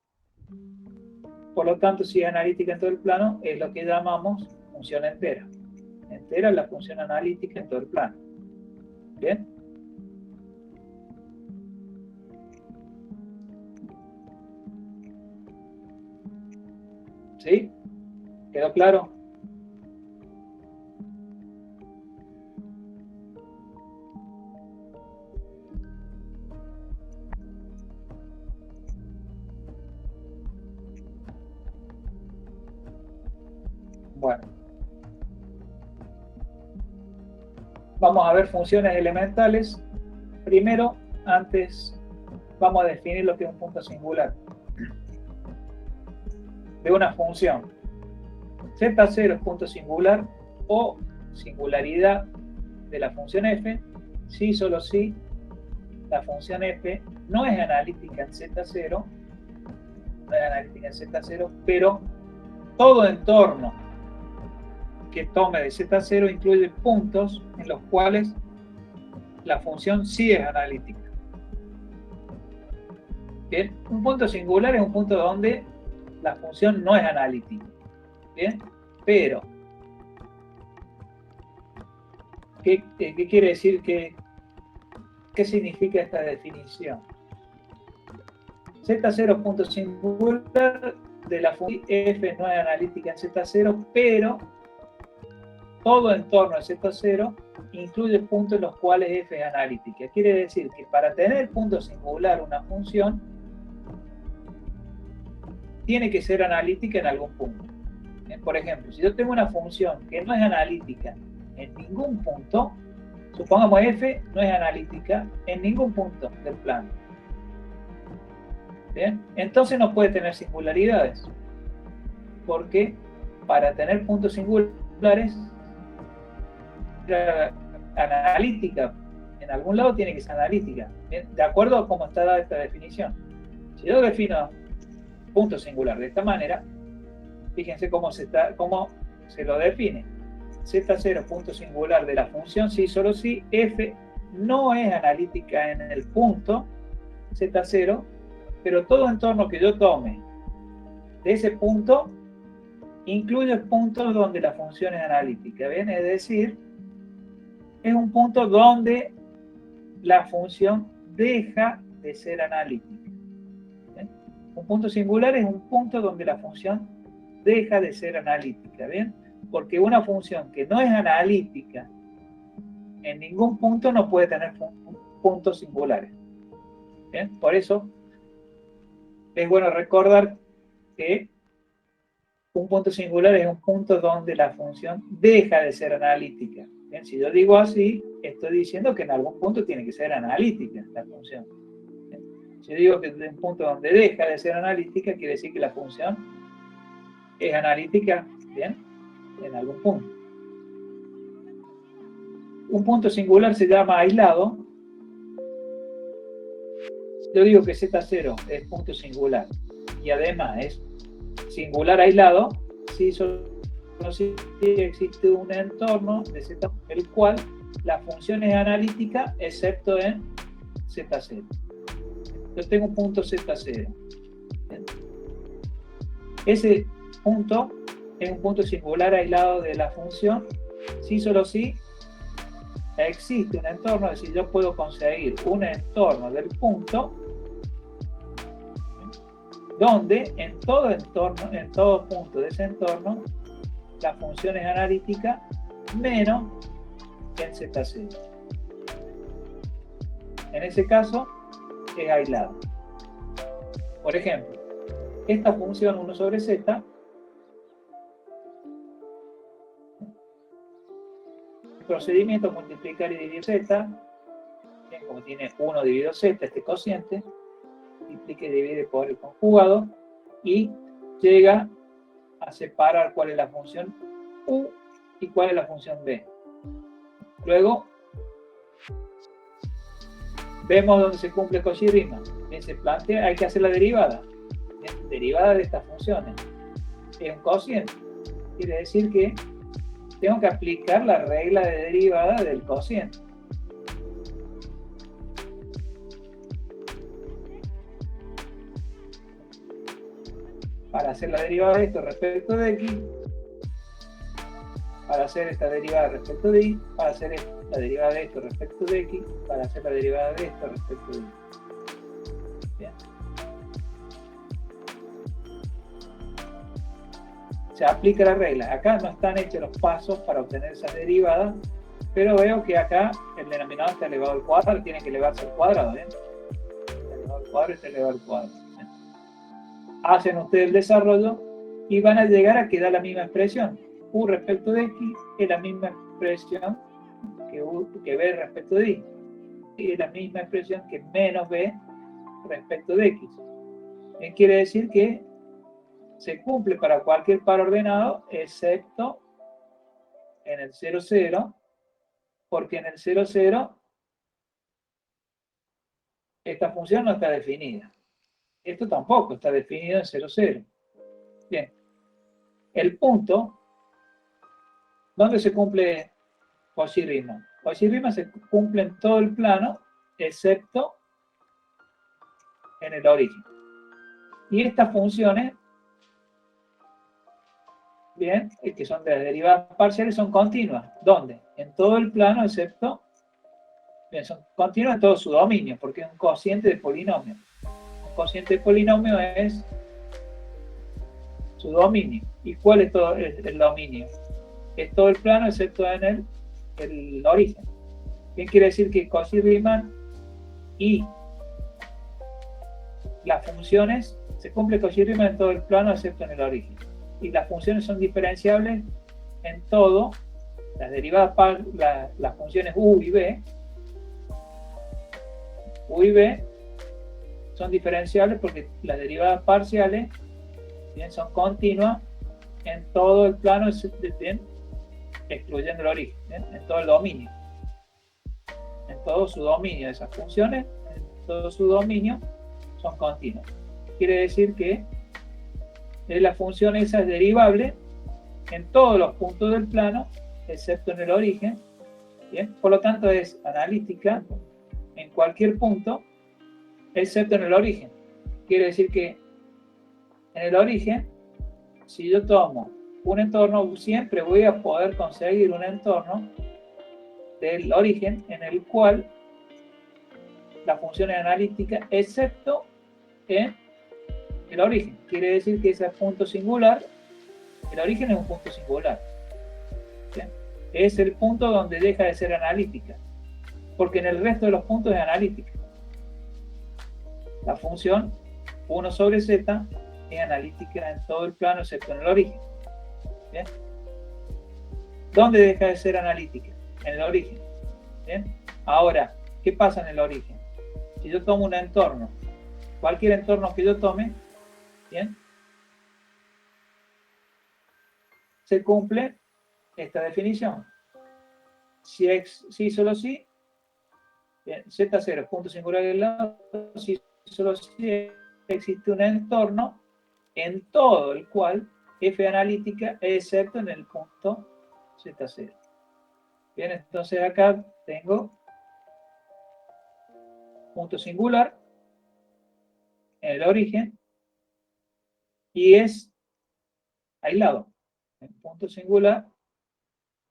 Por lo tanto, si es analítica en todo el plano, es lo que llamamos función entera. Entera es la función analítica en todo el plano. ¿Bien? ¿Sí? ¿Quedó claro? Bueno. Vamos a ver funciones elementales. Primero, antes, vamos a definir lo que es un punto singular de una función. Z0 es punto singular o singularidad de la función f si solo si la función f no es analítica en Z0, pero todo entorno que tome de Z0 incluye puntos en los cuales la función sí es analítica. Bien, un punto singular es un punto donde la función no es analítica. Bien, pero ¿qué quiere decir? ¿Qué significa esta definición? Z0 punto singular de la función f no es analítica en Z0, pero todo entorno de Z0 incluye puntos en los cuales f es analítica. Quiere decir que para tener punto singular una función tiene que ser analítica en algún punto. Por ejemplo, si yo tengo una función que no es analítica en ningún punto, supongamos f no es analítica en ningún punto del plano. ¿Bien? Entonces no puede tener singularidades, porque para tener puntos singulares, analítica En algún lado tiene que ser analítica. ¿Bien? De acuerdo a cómo está dada esta definición. Si yo defino punto singular de esta manera, fíjense cómo se lo define. Z0 punto singular de la función si solo si f no es analítica en el punto Z0, pero todo entorno que yo tome de ese punto incluye puntos donde la función es analítica. ¿Bien? Es decir, es un punto donde la función deja de ser analítica. ¿Bien? Un punto singular es un punto donde la función deja de ser analítica. ¿Bien? Porque una función que no es analítica en ningún punto no puede tener puntos singulares. ¿Bien? Por eso es bueno recordar que un punto singular es un punto donde la función deja de ser analítica. Bien, si yo digo así, estoy diciendo que en algún punto tiene que ser analítica la función. Bien, si yo digo que es un punto donde deja de ser analítica, quiere decir que la función es analítica, bien, en algún punto. Un punto singular se llama aislado. Yo digo que Z0 es punto singular y además es singular aislado si solo si existe un entorno de Z, el cual la función es analítica excepto en Z0. Yo tengo un punto Z0. Ese punto es un punto singular aislado de la función si solo si existe un entorno, es decir, yo puedo conseguir un entorno del punto donde en todo punto de ese entorno la función es analítica menos en Z0. En ese caso es aislado. Por ejemplo, esta función 1 sobre z el procedimiento multiplicar y dividir z, como tiene 1 dividido z, este cociente, multiplica y divide por el conjugado y llega a separar cuál es la función u y cuál es la función b. Luego vemos dónde se cumple Cauchy-Riemann. Se plantea, hay que hacer la derivada. Derivada de estas funciones. Es un cociente. Quiere decir que tengo que aplicar la regla de derivada del cociente. Para hacer la derivada de esto respecto de x, para hacer esta derivada respecto de y, para hacer la derivada de esto respecto de x, para hacer la derivada de esto respecto de y. Bien. Se aplica la regla. Acá no están hechos los pasos para obtener esas derivadas, pero veo que acá el denominador está elevado al cuadrado, tiene que elevarse al cuadrado. ¿Bien? Está elevado al cuadrado y está elevado al cuadrado. ¿Bien? Hacen ustedes el desarrollo y van a llegar a que da la misma expresión. U respecto de x es la misma expresión que b respecto de y. Y es la misma expresión que menos b respecto de x. Quiere decir que se cumple para cualquier par ordenado, excepto en el 0, 0, porque en el 0, 0 esta función no está definida. Esto tampoco está definido en 0, 0. Bien. El punto, ¿dónde se cumple Cauchy-Riemann? Cauchy-Riemann se cumple en todo el plano, excepto en el origen. Y estas funciones, bien, que son de las derivadas parciales, son continuas. ¿Dónde? En todo el plano, excepto, bien, son continuas en todo su dominio, porque es un cociente de polinomio. Un cociente de polinomio es su dominio. ¿Y cuál es todo el dominio? Es todo el plano, excepto en el origen. ¿Qué quiere decir? Que Cauchy-Riemann y las funciones, se cumple Cauchy-Riemann en todo el plano, excepto en el origen. Y las funciones son diferenciables en todo, las derivadas las funciones u y b son diferenciables porque las derivadas parciales, bien, son continuas en todo el plano, bien, excluyendo el origen, bien, en todo el dominio. En todo su dominio de esas funciones, en todo su dominio son continuos. Quiere decir que la función esa es derivable en todos los puntos del plano, excepto en el origen. ¿Bien? Por lo tanto, es analítica en cualquier punto, excepto en el origen. Quiere decir que en el origen, si yo tomo un entorno, siempre voy a poder conseguir un entorno del origen en el cual la función es analítica, excepto en el origen. Quiere decir que ese punto singular, el origen es un punto singular. ¿Bien? Es el punto donde deja de ser analítica, porque en el resto de los puntos es analítica. La función 1 sobre z es analítica en todo el plano excepto en el origen. ¿Bien? ¿Dónde deja de ser analítica? En el origen. ¿Bien? Ahora, ¿qué pasa en el origen? Si yo tomo un entorno, cualquier entorno que yo tome, ¿bien? Se cumple esta definición. Si solo si, bien, Z0, punto singular del lado, si solo si existe un entorno en todo el cual f analítica excepto en el punto Z0. Bien, entonces acá tengo punto singular en el origen y es aislado. Punto singular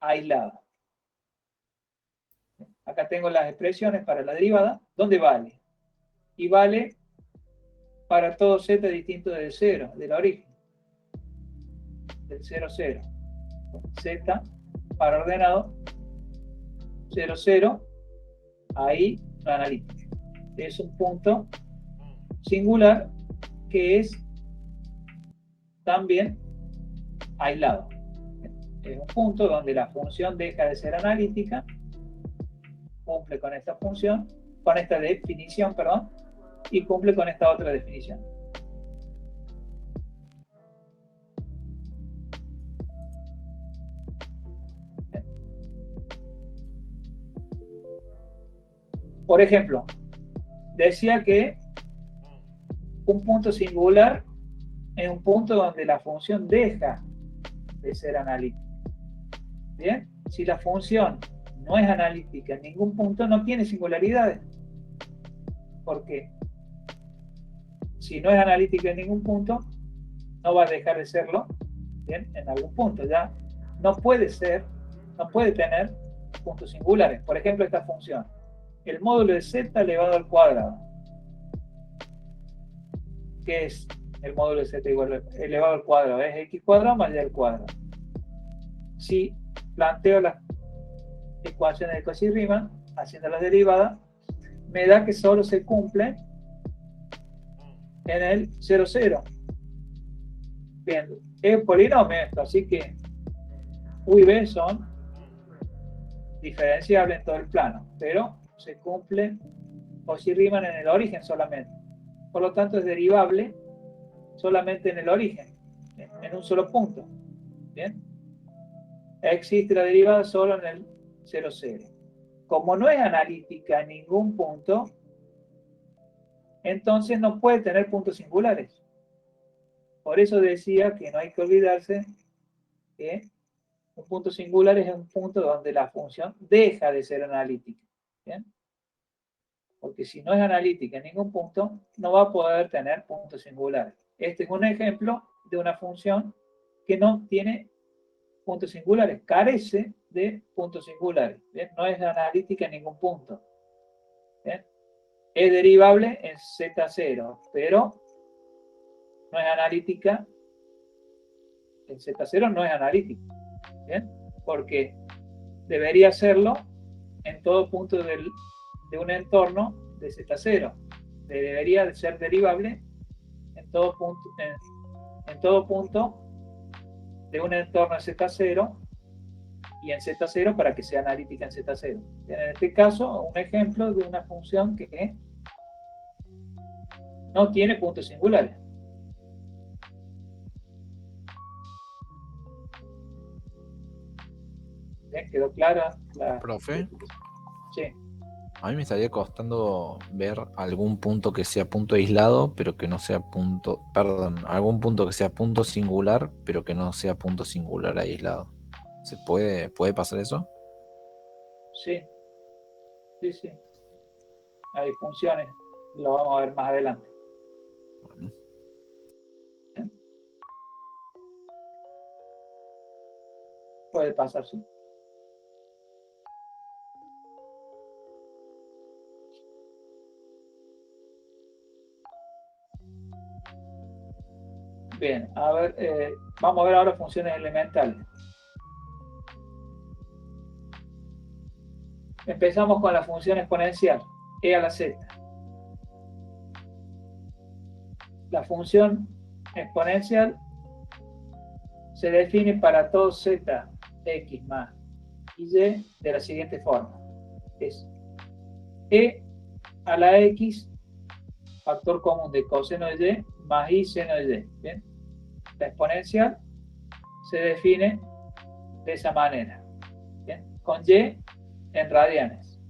aislado. Acá tengo las expresiones para la derivada, ¿dónde vale? Y vale para todo z distinto del 0, del origen. Del 0, 0. Z para ordenado 0, 0, ahí la analítica. Es un punto singular que es también aislado. Es un punto donde la función deja de ser analítica, cumple con esta función, con esta definición, perdón, y cumple con esta otra definición. Por ejemplo, decía que un punto singular es un punto donde la función deja de ser analítica. ¿Bien? Si la función no es analítica en ningún punto, no tiene singularidades. ¿Por qué? Si no es analítica en ningún punto, no va a dejar de serlo, ¿bien? En algún punto. Ya no puede ser, no puede tener puntos singulares. Por ejemplo, esta función. El módulo de z elevado al cuadrado. ¿Qué es el módulo de z elevado al cuadrado? Es x cuadrado más y al cuadrado. Si planteo las ecuaciones de Cauchy-Riemann, haciendo las derivadas, me da que solo se cumple en el 0, 0. Bien, es un polinomio esto, así que u y b son diferenciables en todo el plano, pero se cumple Cauchy-Riemann en el origen solamente. Por lo tanto, es derivable solamente en el origen, en un solo punto. ¿Bien? Existe la derivada solo en el 0, 0. Como no es analítica en ningún punto, entonces no puede tener puntos singulares. Por eso decía que no hay que olvidarse que un punto singular es un punto donde la función deja de ser analítica. ¿Bien? Porque si no es analítica en ningún punto, no va a poder tener puntos singulares. Este es un ejemplo de una función que no tiene puntos singulares, carece de puntos singulares. ¿Bien? No es analítica en ningún punto. ¿Bien? Es derivable en Z0, pero no es analítica. En Z0 no es analítica. ¿Bien? Porque debería serlo en todo punto de un entorno de Z0. Debería de ser derivable en todo punto de un entorno en Z0 y en Z0 para que sea analítica en Z0. En este caso, un ejemplo de una función que no tiene puntos singulares. ¿Bien? ¿Quedó clara la...? Profe, Sí. A mí me estaría costando ver algún punto que sea punto aislado, pero que no sea punto, perdón, algún punto que sea punto singular, pero que no sea punto singular aislado. ¿Puede pasar eso? Sí, sí, sí. Hay funciones, lo vamos a ver más adelante. Bueno, Puede pasar, sí. Bien, a ver, vamos a ver ahora funciones elementales. Empezamos con la función exponencial, e a la z. La función exponencial se define para todo z, x más y y de la siguiente forma. Es e a la x, factor común de coseno de y, más y seno de y. ¿Bien? La exponencial se define de esa manera. ¿Bien? Con y en radianes.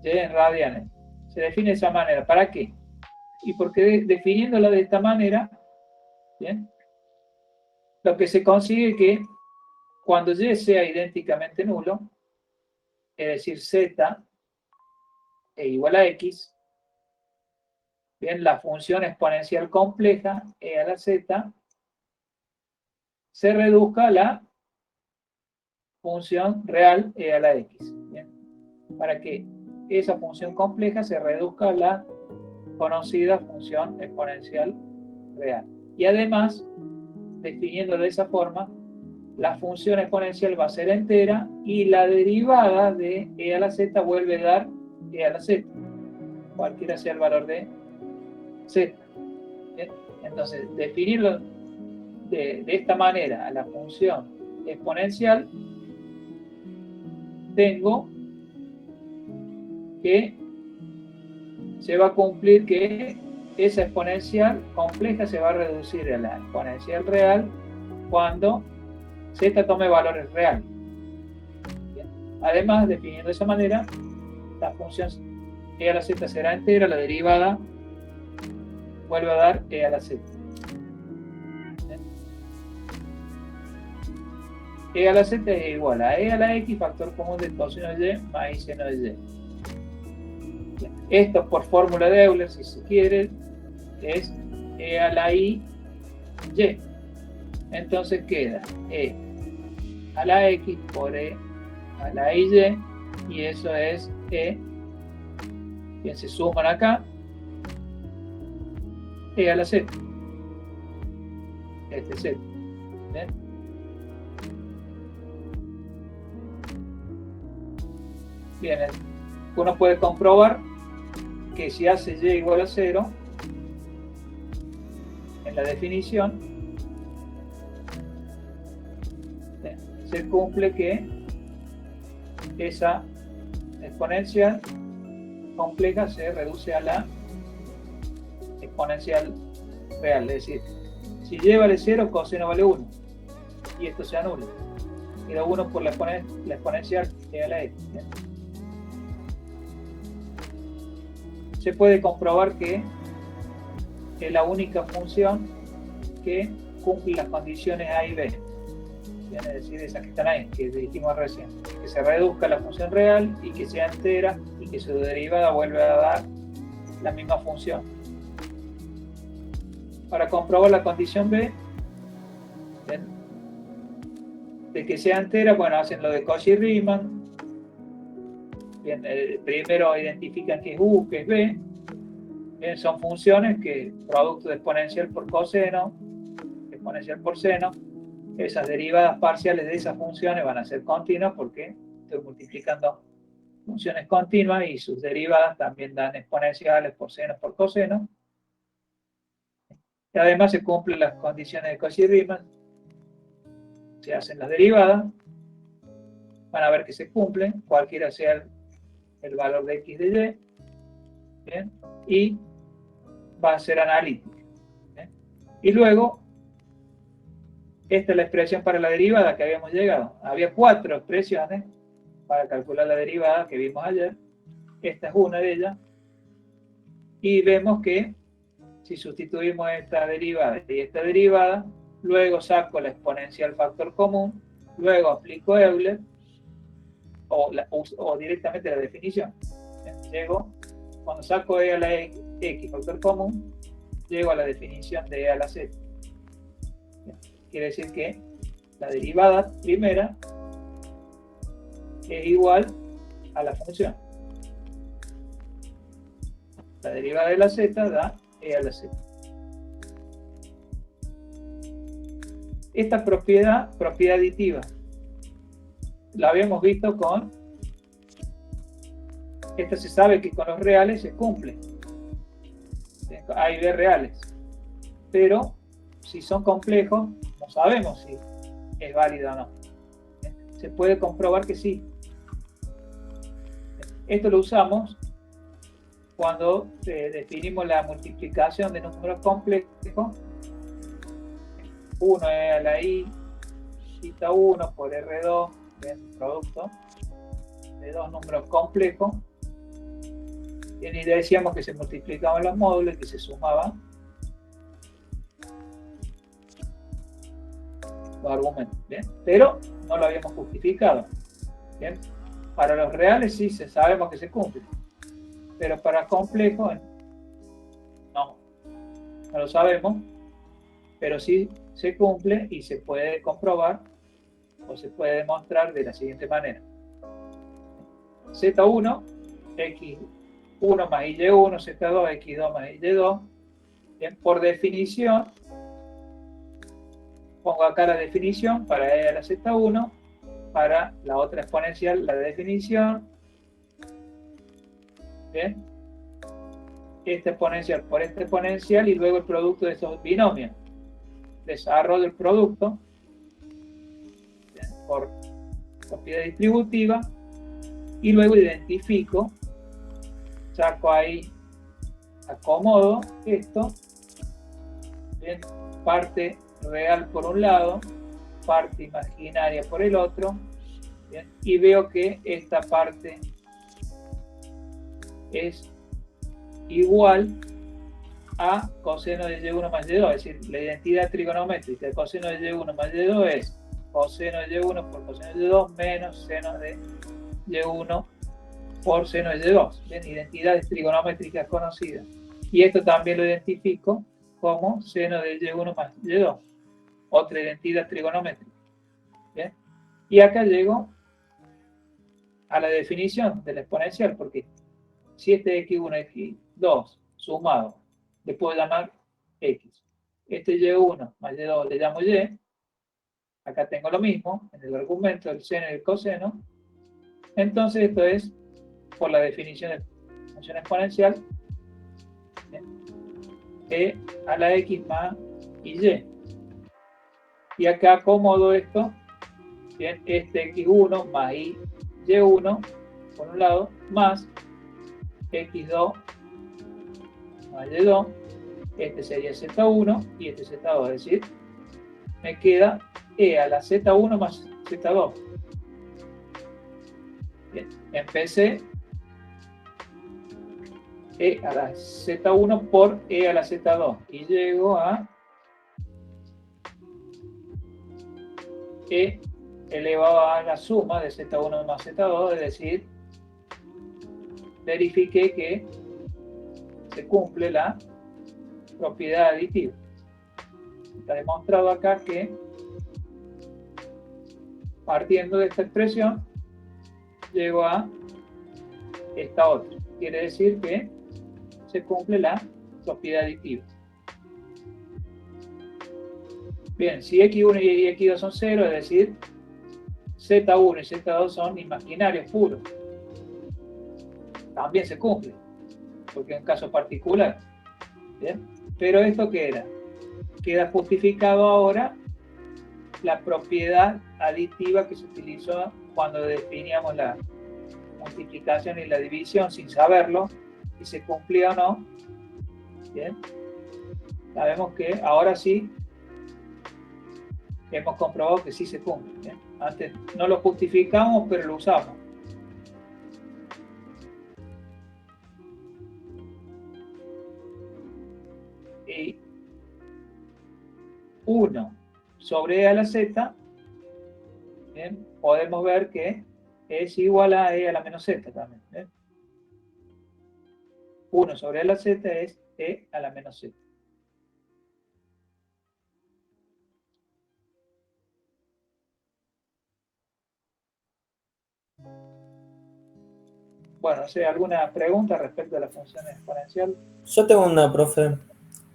Y en radianes. Se define de esa manera. ¿Para qué? Y porque definiéndola de esta manera, ¿bien? Lo que se consigue es que cuando y sea idénticamente nulo, es decir, z es igual a x, bien, la función exponencial compleja, e a la z, se reduzca a la función real, e a la x. Bien, para que esa función compleja se reduzca a la conocida función exponencial real. Y además, definiendo de esa forma, la función exponencial va a ser entera y la derivada de e a la z vuelve a dar e a la z, cualquiera sea el valor de z. ¿Bien? Entonces, definirlo de esta manera a la función exponencial, tengo que se va a cumplir que esa exponencial compleja se va a reducir a la exponencial real cuando z tome valores reales. Bien. Además, definiendo de esa manera, la función e a la z será entera, la derivada vuelve a dar e a la z. Bien. E a la z es igual a e a la x, factor común de coseno de y más y seno de y. Bien. Esto por fórmula de Euler, si se quiere, es e a la y. Entonces queda e a la x por e a la y, y eso es e. Bien, se suman acá e a la z. Este z. ¿Bien? Bien, uno puede comprobar que si hace y igual a 0, en la definición, se cumple que esa exponencial compleja se reduce a la exponencial real. Es decir, si y vale 0, coseno vale 1. Y esto se anula. Queda 1 por la exponencial e a la x. ¿Bien? Se puede comprobar que es la única función que cumple las condiciones A y B. Es decir, esas que están ahí, que dijimos recién. Que se reduzca la función real y que sea entera y que su derivada vuelva a dar la misma función. Para comprobar la condición B, ¿bien?, de que sea entera, bueno, hacen lo de Cauchy-Riemann. Bien, primero identifican que es U, que es B. Bien, son funciones que producto de exponencial por coseno, exponencial por seno, esas derivadas parciales de esas funciones van a ser continuas porque estoy multiplicando funciones continuas y sus derivadas también dan exponenciales por seno por coseno. Y además se cumplen las condiciones de Cauchy-Riemann, se hacen las derivadas, van a ver que se cumplen, cualquiera sea el valor de x de y, ¿bien?, y va a ser analítica. ¿Bien? Y luego, esta es la expresión para la derivada que habíamos llegado. Había 4 expresiones para calcular la derivada que vimos ayer. Esta es una de ellas. Y vemos que si sustituimos esta derivada y esta derivada, luego saco la exponencial factor común, luego aplico Euler o directamente la definición. Cuando saco e a la x factor común, llego a la definición de e a la z. Quiere decir que la derivada primera es igual a la función. La derivada de la z da e a la z. Esta propiedad aditiva, la habíamos visto con, esta se sabe que con los reales se cumple. A y b reales. Pero si son complejos, no sabemos si es válida o no. Se puede comprobar que sí. Esto lo usamos cuando definimos la multiplicación de números complejos. 1 es a la i, cita 1 por R2, el producto de dos números complejos. Y decíamos que se multiplicaban los módulos y que se sumaban los argumentos. ¿Bien? Pero no lo habíamos justificado. ¿Bien? Para los reales sí sabemos que se cumple. Pero para complejos no lo sabemos, pero sí se cumple y se puede comprobar o se puede demostrar de la siguiente manera. Z1, x1 más y1, z2, x2 más y2. Bien, por definición, pongo acá la definición para e a la z1, para la otra exponencial la definición. Bien, esta exponencial por esta exponencial y luego el producto de estos binomios. Desarrollo el producto por propiedad distributiva y luego identifico, saco ahí, acomodo esto, bien, parte real por un lado, parte imaginaria por el otro, bien, y veo que esta parte es igual a coseno de y1 más y2, es decir, la identidad trigonométrica de coseno de y1 más y2 es coseno de y1 por coseno de y2 menos seno de y1 por seno de y2. Bien, identidades trigonométricas conocidas. Y esto también lo identifico como seno de y1 más y2, otra identidad trigonométrica. Bien, y acá llego a la definición de la exponencial, porque si este x1 y x2 sumado le puedo llamar x. Este y1 más y2 le llamo y. Acá tengo lo mismo, en el argumento del seno y el coseno. Entonces esto es por la definición de función exponencial, e a la x más y. Y acá acomodo esto, bien, este x1 más y1 por un lado, más x2 más y2, este sería z1 y este z2, es decir, me queda e a la z1 más z2. Bien, empecé e a la z1 por e a la z2 y llego a e elevado a la suma de z1 más z2, es decir, verifiqué que se cumple la propiedad aditiva. Está demostrado acá que partiendo de esta expresión llego a esta otra. Quiere decir que se cumple la propiedad aditiva. Bien, si x1 y x2 son 0, es decir, z1 y z2 son imaginarios puros, también se cumple, porque es un caso particular. ¿Bien? Pero ¿esto qué era? Queda justificado ahora la propiedad aditiva que se utilizó cuando definíamos la multiplicación y la división sin saberlo, si se cumplía o no. Bien, sabemos que ahora sí hemos comprobado que sí se cumple. Bien, antes no lo justificamos, pero lo usamos. 1 sobre e a la z, ¿bien? Podemos ver que es igual a e a la menos z también. ¿Bien? 1 sobre e a la z es e a la menos z. Bueno, ¿sí? ¿Alguna pregunta respecto a la función exponencial? Yo tengo una, profe.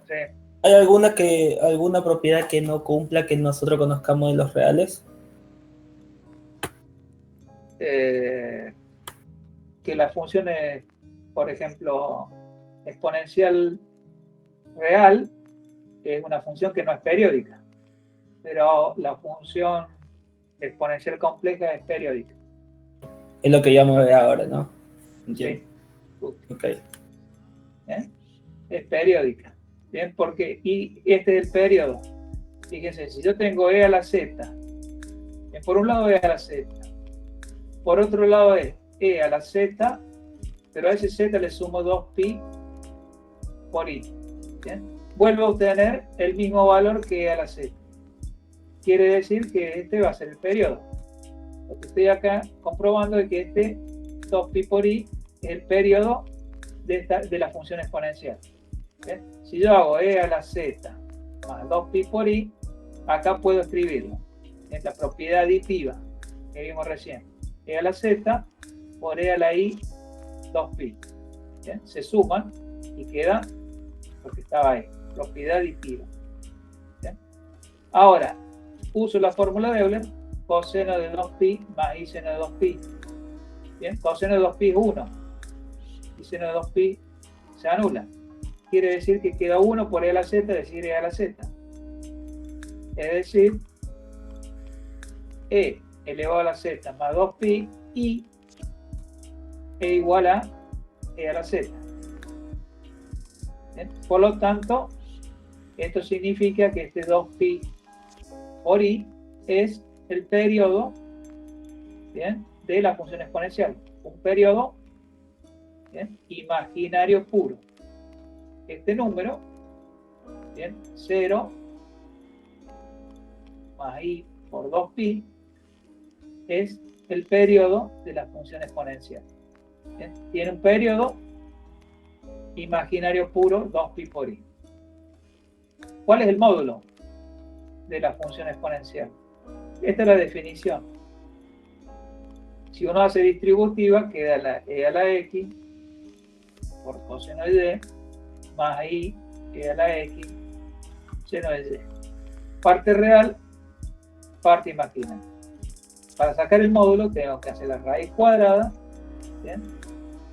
Sí. ¿Hay alguna propiedad que no cumpla que nosotros conozcamos de los reales? Que la función es, por ejemplo, exponencial real es una función que no es periódica, pero la función exponencial compleja es periódica. Es lo que ya vamos a ver ahora, ¿no? Entiendo. Sí. Ok. ¿Bien? Es periódica. Bien, porque y este es el periodo. Fíjense, si yo tengo e a la z, bien, por un lado e a la z, por otro lado es e a la z, pero a ese z le sumo 2pi por i. ¿Bien? Vuelvo a obtener el mismo valor que e a la z. Quiere decir que este va a ser el periodo. Lo que estoy acá comprobando es que este 2pi por i es el periodo de la función exponencial. ¿Bien? Si yo hago e a la z más 2pi por i, acá puedo escribirlo. Esta propiedad aditiva que vimos recién. E a la z por e a la i 2pi. ¿Bien? Se suman y queda lo que estaba ahí. Propiedad aditiva. ¿Bien? Ahora, uso la fórmula de Euler, coseno de 2pi más i seno de 2pi. Bien, coseno de 2pi es 1. Y seno de 2pi se anula. Quiere decir que queda 1 por e a la z, es decir, e a la z. Es decir, e elevado a la z más 2pi y e igual a e a la z. ¿Bien? Por lo tanto, esto significa que este 2pi por i es el periodo, ¿bien?, de la función exponencial. Un periodo, ¿bien?, imaginario puro. Este número, ¿bien?, 0 más i por 2pi es el periodo de la función exponencial. ¿Bien? Tiene un periodo imaginario puro 2pi por i. ¿Cuál es el módulo de la función exponencial? Esta es la definición. Si uno hace distributiva, queda la e a la x por coseno de y más i e a la x seno de y. Parte real, parte imaginaria. Para sacar el módulo tengo que hacer la raíz cuadrada, ¿bien?,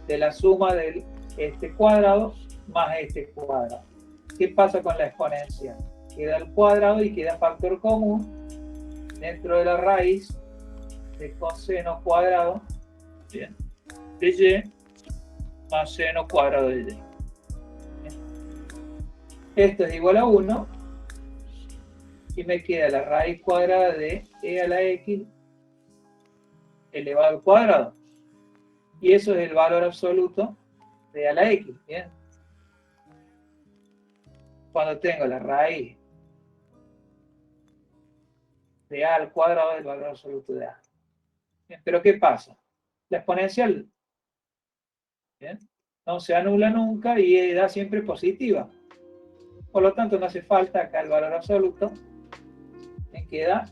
de la suma de este cuadrado más este cuadrado. ¿Qué pasa con la exponencial? Queda el cuadrado y queda factor común dentro de la raíz de coseno cuadrado, ¿bien?, de y más seno cuadrado de y. ¿Bien? Esto es igual a 1 y me queda la raíz cuadrada de e a la x elevado al cuadrado. Y eso es el valor absoluto de e a la x. ¿Bien? Cuando tengo la raíz de a al cuadrado del valor absoluto de a. Bien, pero ¿qué pasa? La exponencial, ¿bien?, no se anula nunca y da siempre positiva. Por lo tanto, no hace falta acá el valor absoluto. Me queda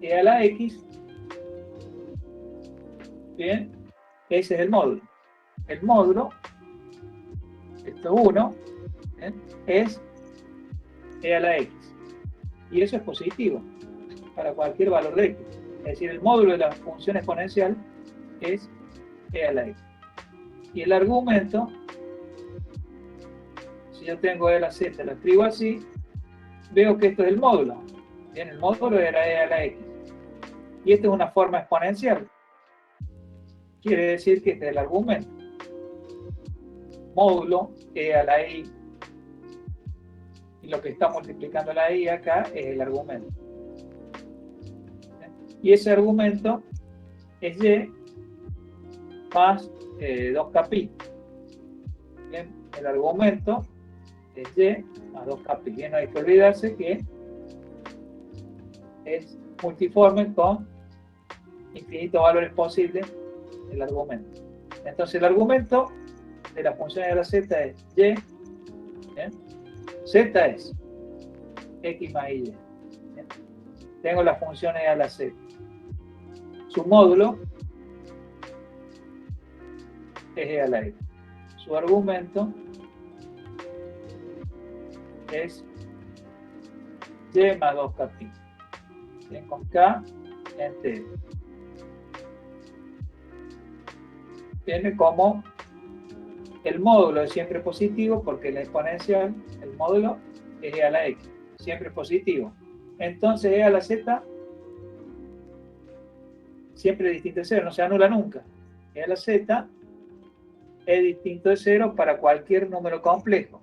e a la x. Bien, ese es el módulo. El módulo, esto es 1, ¿bien?, es e a la x. Y eso es positivo para cualquier valor de x. Es decir, el módulo de la función exponencial es e a la x. Y el argumento, si yo tengo e a la z, lo escribo así, veo que esto es el módulo. Bien, el módulo era e a la x. Y esta es una forma exponencial. Quiere decir que este es el argumento. Módulo e a la i. Y lo que está multiplicando la i acá es el argumento. Y ese argumento es y más 2kpi. Bien, el argumento es y más 2kpi. Bien, no hay que olvidarse que es multiforme con infinitos valores posibles el argumento. Entonces el argumento de la función e a la z es y, ¿bien? Z es x más y. ¿Bien? Tengo la función e a la z. Su módulo es e a la x. Su argumento es y más 2k pi. Bien, con k entero. Tiene como el módulo es siempre positivo porque la exponencial, el módulo es e a la x, siempre positivo. Entonces e a la z siempre es distinto de 0, no se anula nunca. E a la z es distinto de 0 para cualquier número complejo.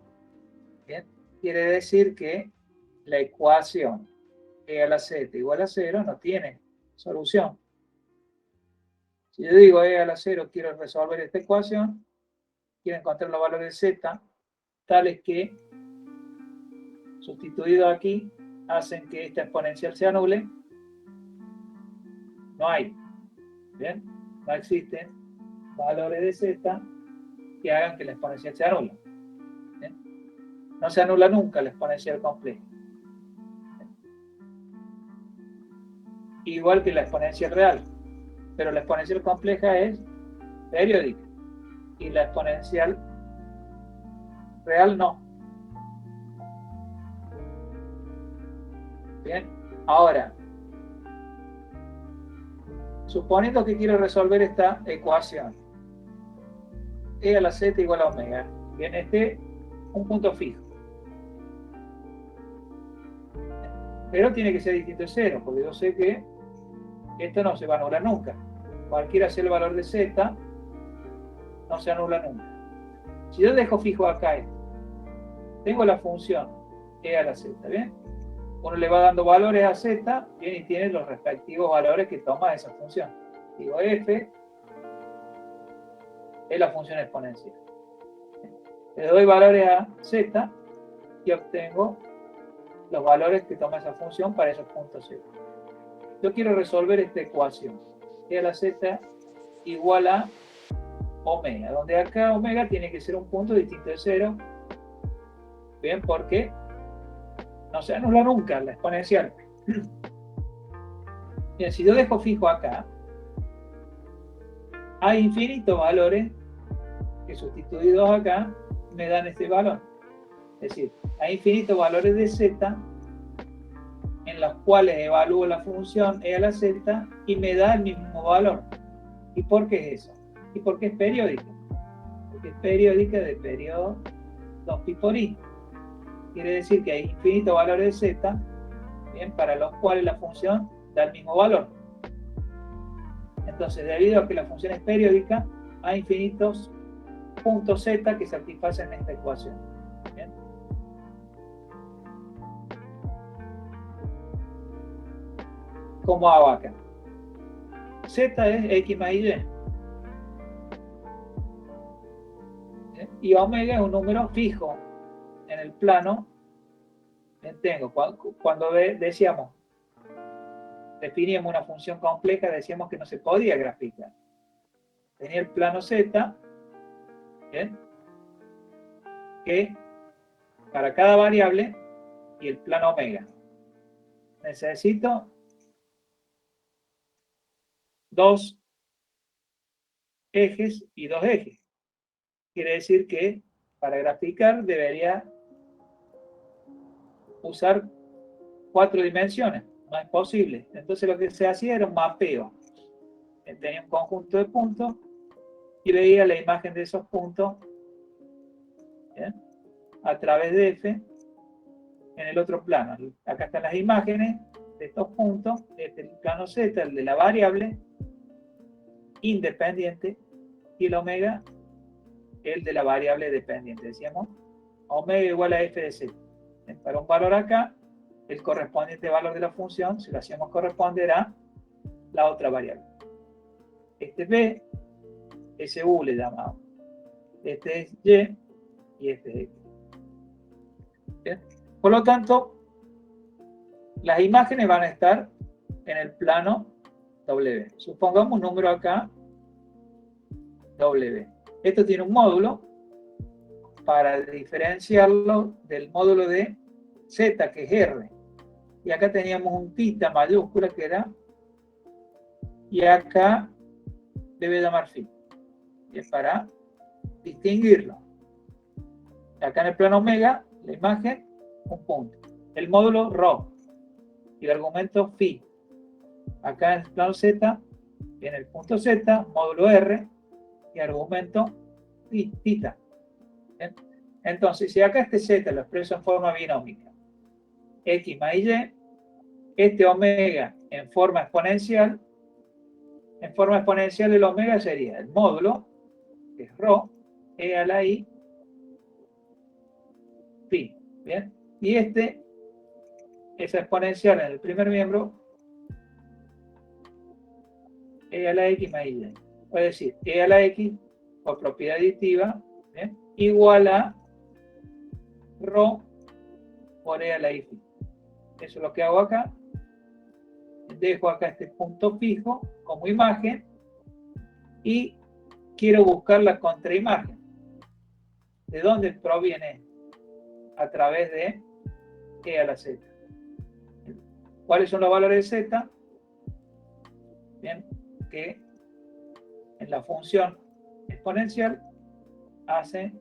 ¿Bien? Quiere decir que la ecuación e a la z igual a 0 no tiene solución. Si yo digo e a la 0, quiero resolver esta ecuación, quiero encontrar los valores de z, tales que, sustituidos aquí, hacen que esta exponencial se anule. No hay. ¿Bien? No existen valores de z que hagan que la exponencial se anule. ¿Bien? No se anula nunca la exponencial compleja. Igual que la exponencial real. Pero la exponencial compleja es periódica. Y la exponencial real no. Bien. Ahora, suponiendo que quiero resolver esta ecuación, e a la z igual a omega. Bien, este es un punto fijo. Pero tiene que ser distinto de 0, porque yo sé que esto no se va a anular nunca. Cualquiera sea el valor de z, no se anula nunca. Si yo dejo fijo acá esto, tengo la función e a la z, ¿bien? Uno le va dando valores a z, bien, y tiene los respectivos valores que toma esa función. Digo, f es la función exponencial. Le doy valores a z y obtengo los valores que toma esa función para esos puntos z. Yo quiero resolver esta ecuación. E a la z igual a omega, donde acá omega tiene que ser un punto distinto de 0. Bien, porque no se anula nunca la exponencial. Bien, si yo dejo fijo acá, hay infinitos valores que sustituidos acá me dan este valor. Es decir, hay infinitos valores de z en los cuales evalúo la función e a la z y me da el mismo valor. ¿Y por qué es eso? ¿Y por qué es periódica? Porque es periódica de periodo 2pi por i. Quiere decir que hay infinitos valores de z, bien, para los cuales la función da el mismo valor. Entonces, debido a que la función es periódica, hay infinitos puntos z que satisfacen esta ecuación. ¿Bien? ¿Cómo hago acá? Z es x más y. ¿Bien? Y omega es un número fijo en el plano. Tengo, cuando decíamos, definíamos una función compleja, decíamos que no se podía graficar. Tenía el plano z, ¿bien? Que para cada variable y el plano omega. Necesito dos ejes y dos ejes. Quiere decir que para graficar debería usar 4 dimensiones. No es posible. Entonces lo que se hacía era un mapeo. Tenía un conjunto de puntos y veía la imagen de esos puntos, ¿bien?, a través de f en el otro plano. Acá están las imágenes de estos puntos. Este es el plano z, el de la variable independiente, y el omega, el de la variable dependiente. Decíamos omega igual a f de z. Para un valor acá, el correspondiente valor de la función, si lo hacíamos corresponder a la otra variable. Este es b, ese u le llamamos. Este es y y este es x. ¿Bien? Por lo tanto, Las imágenes van a estar en el plano W. Supongamos un número acá, W. Esto tiene un módulo para diferenciarlo del módulo de Z, que es R. Y acá teníamos un θ mayúscula que era, y acá debe llamar phi. Y es para distinguirlo. Acá en el plano omega, la imagen, un punto. El módulo ρ y el argumento phi. Acá en el plano Z, viene el punto Z, módulo R y argumento θ. ¿Bien? Entonces, si acá este Z lo expreso en forma binómica, X más Y, este omega en forma exponencial el omega sería el módulo, que es ρ, E a la I, phi. ¿Bien? Y esa exponencial en el primer miembro, E a la X más Y. Es decir, E a la X, por propiedad aditiva, ¿bien?, igual a ρ por E a la I phi. Eso es lo que hago acá. Dejo acá este punto fijo como imagen y quiero buscar la contraimagen. ¿De dónde proviene? A través de E a la Z. ¿Cuáles son los valores de Z? Bien, que en la función exponencial hace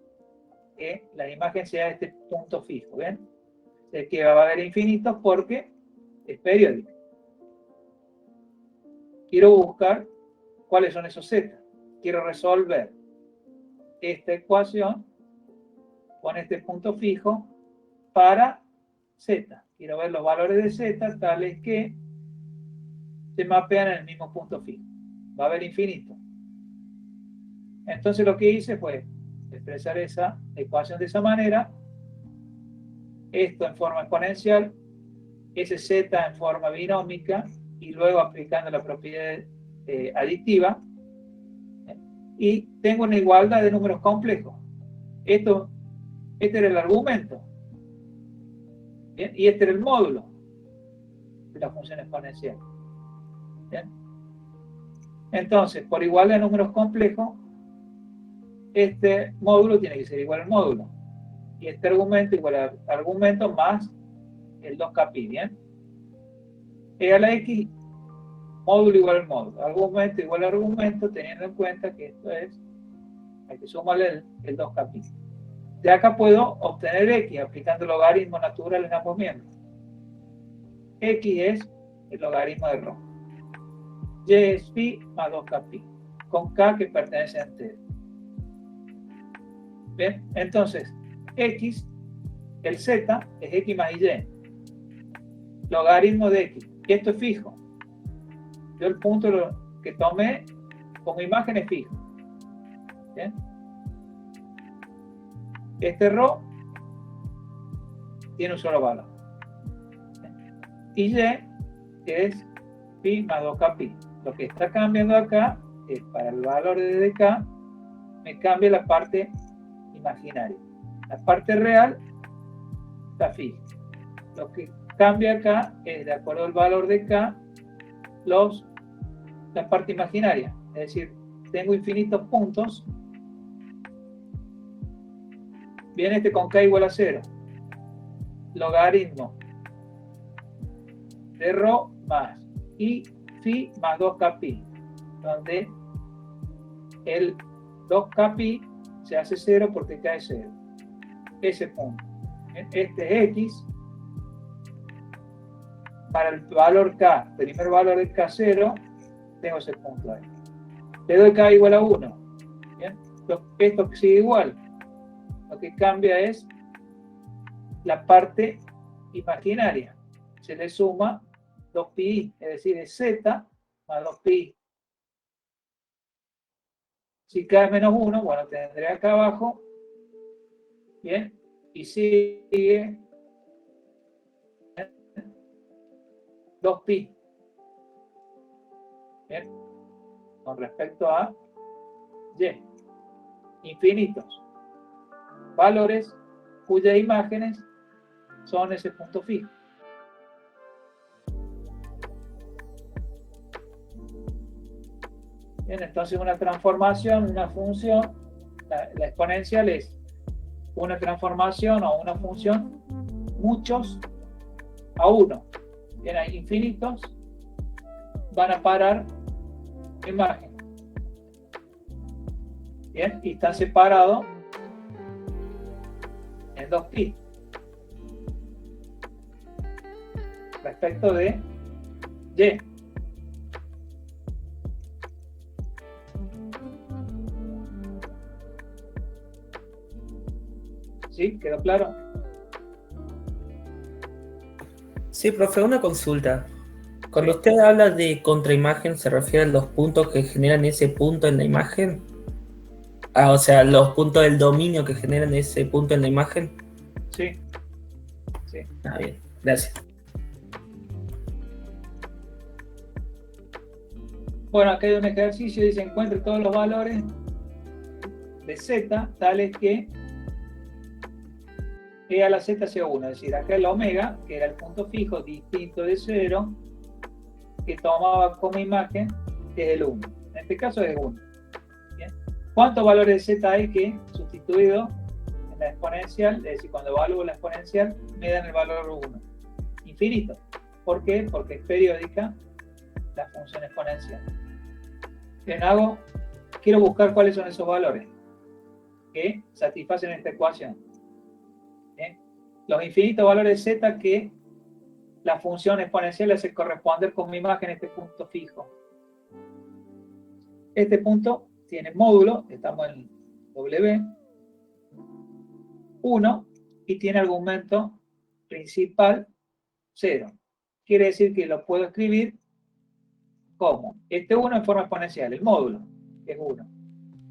que la imagen sea este punto fijo. ¿Bien? Es que va a haber infinitos porque es periódico. Quiero buscar cuáles son esos Z. Quiero resolver esta ecuación con este punto fijo para Z. Quiero ver los valores de Z tales que se mapean en el mismo punto fijo. Va a haber infinito. Entonces lo que hice fue expresar esa ecuación de esa manera. Esto en forma exponencial, ese Z en forma binómica, y luego aplicando la propiedad aditiva, y tengo una igualdad de números complejos. Este era el argumento. ¿Bien? Y este era el módulo de la función exponencial. ¿Bien? Entonces, por igualdad de números complejos, este módulo tiene que ser igual al módulo. Y este argumento igual al argumento más el 2kπ. ¿Bien? E a la X, módulo igual al módulo. Argumento igual al argumento, teniendo en cuenta que esto es, hay que sumarle el 2kπ. De acá puedo obtener X aplicando el logaritmo natural en ambos miembros. X es el logaritmo de ρ. Y es phi más 2kπ, con K que pertenece a entero. Bien, entonces, X, el Z, es X más Y. Logaritmo de X. Y esto es fijo. Yo el punto que tomé como imagen es fijo. ¿Bien? Este ρ tiene un solo valor. Y Y es phi más 2kπ. Lo que está cambiando acá es para el valor de dk, me cambia la parte imaginaria. La parte real está fija. Lo que cambia acá es, de acuerdo al valor de k, la parte imaginaria. Es decir, tengo infinitos puntos. Viene este con k igual a 0. Logaritmo de ρ más y phi más 2kπ, donde el 2kπ se hace 0 porque k es 0. Ese punto. Este es x. Para el valor k, primer valor de k0, tengo ese punto ahí. Le doy k igual a 1. ¿Bien? Esto sigue igual. Lo que cambia es la parte imaginaria. Se le suma 2pi, es decir, es z más 2pi. Si k es menos 1, bueno, tendré acá abajo, bien, y sigue 2pi. Bien, con respecto a y. Infinitos. Valores cuyas imágenes son ese punto fijo. Bien, entonces una transformación, una función, la exponencial es una transformación o una función muchos a uno. Bien, hay infinitos, van a parar en margen. Bien, y están separados en 2pi respecto de y. ¿Sí? ¿Quedó claro? Sí, profe, una consulta. Cuando usted habla de contraimagen, ¿se refiere a los puntos que generan ese punto en la imagen? Ah, o sea, los puntos del dominio que generan ese punto en la imagen. Sí. Sí. Ah, bien, gracias. Bueno, acá hay un ejercicio, dice encuentre todos los valores de z tales que e a la z sea 1, es decir, acá el omega, que era el punto fijo distinto de 0, que tomaba como imagen, es el 1. En este caso es 1. ¿Bien? ¿Cuántos valores de z hay que, sustituido en la exponencial, es decir, cuando evalúo la exponencial, me dan el valor 1? Infinito. ¿Por qué? Porque es periódica la función exponencial. Bien, quiero buscar cuáles son esos valores que satisfacen esta ecuación. ¿Bien? Los infinitos valores de z que la función exponencial hace corresponder con mi imagen este punto fijo. Este punto tiene módulo, estamos en W, 1, y tiene argumento principal 0. Quiere decir que lo puedo escribir como este 1 en forma exponencial, el módulo es 1.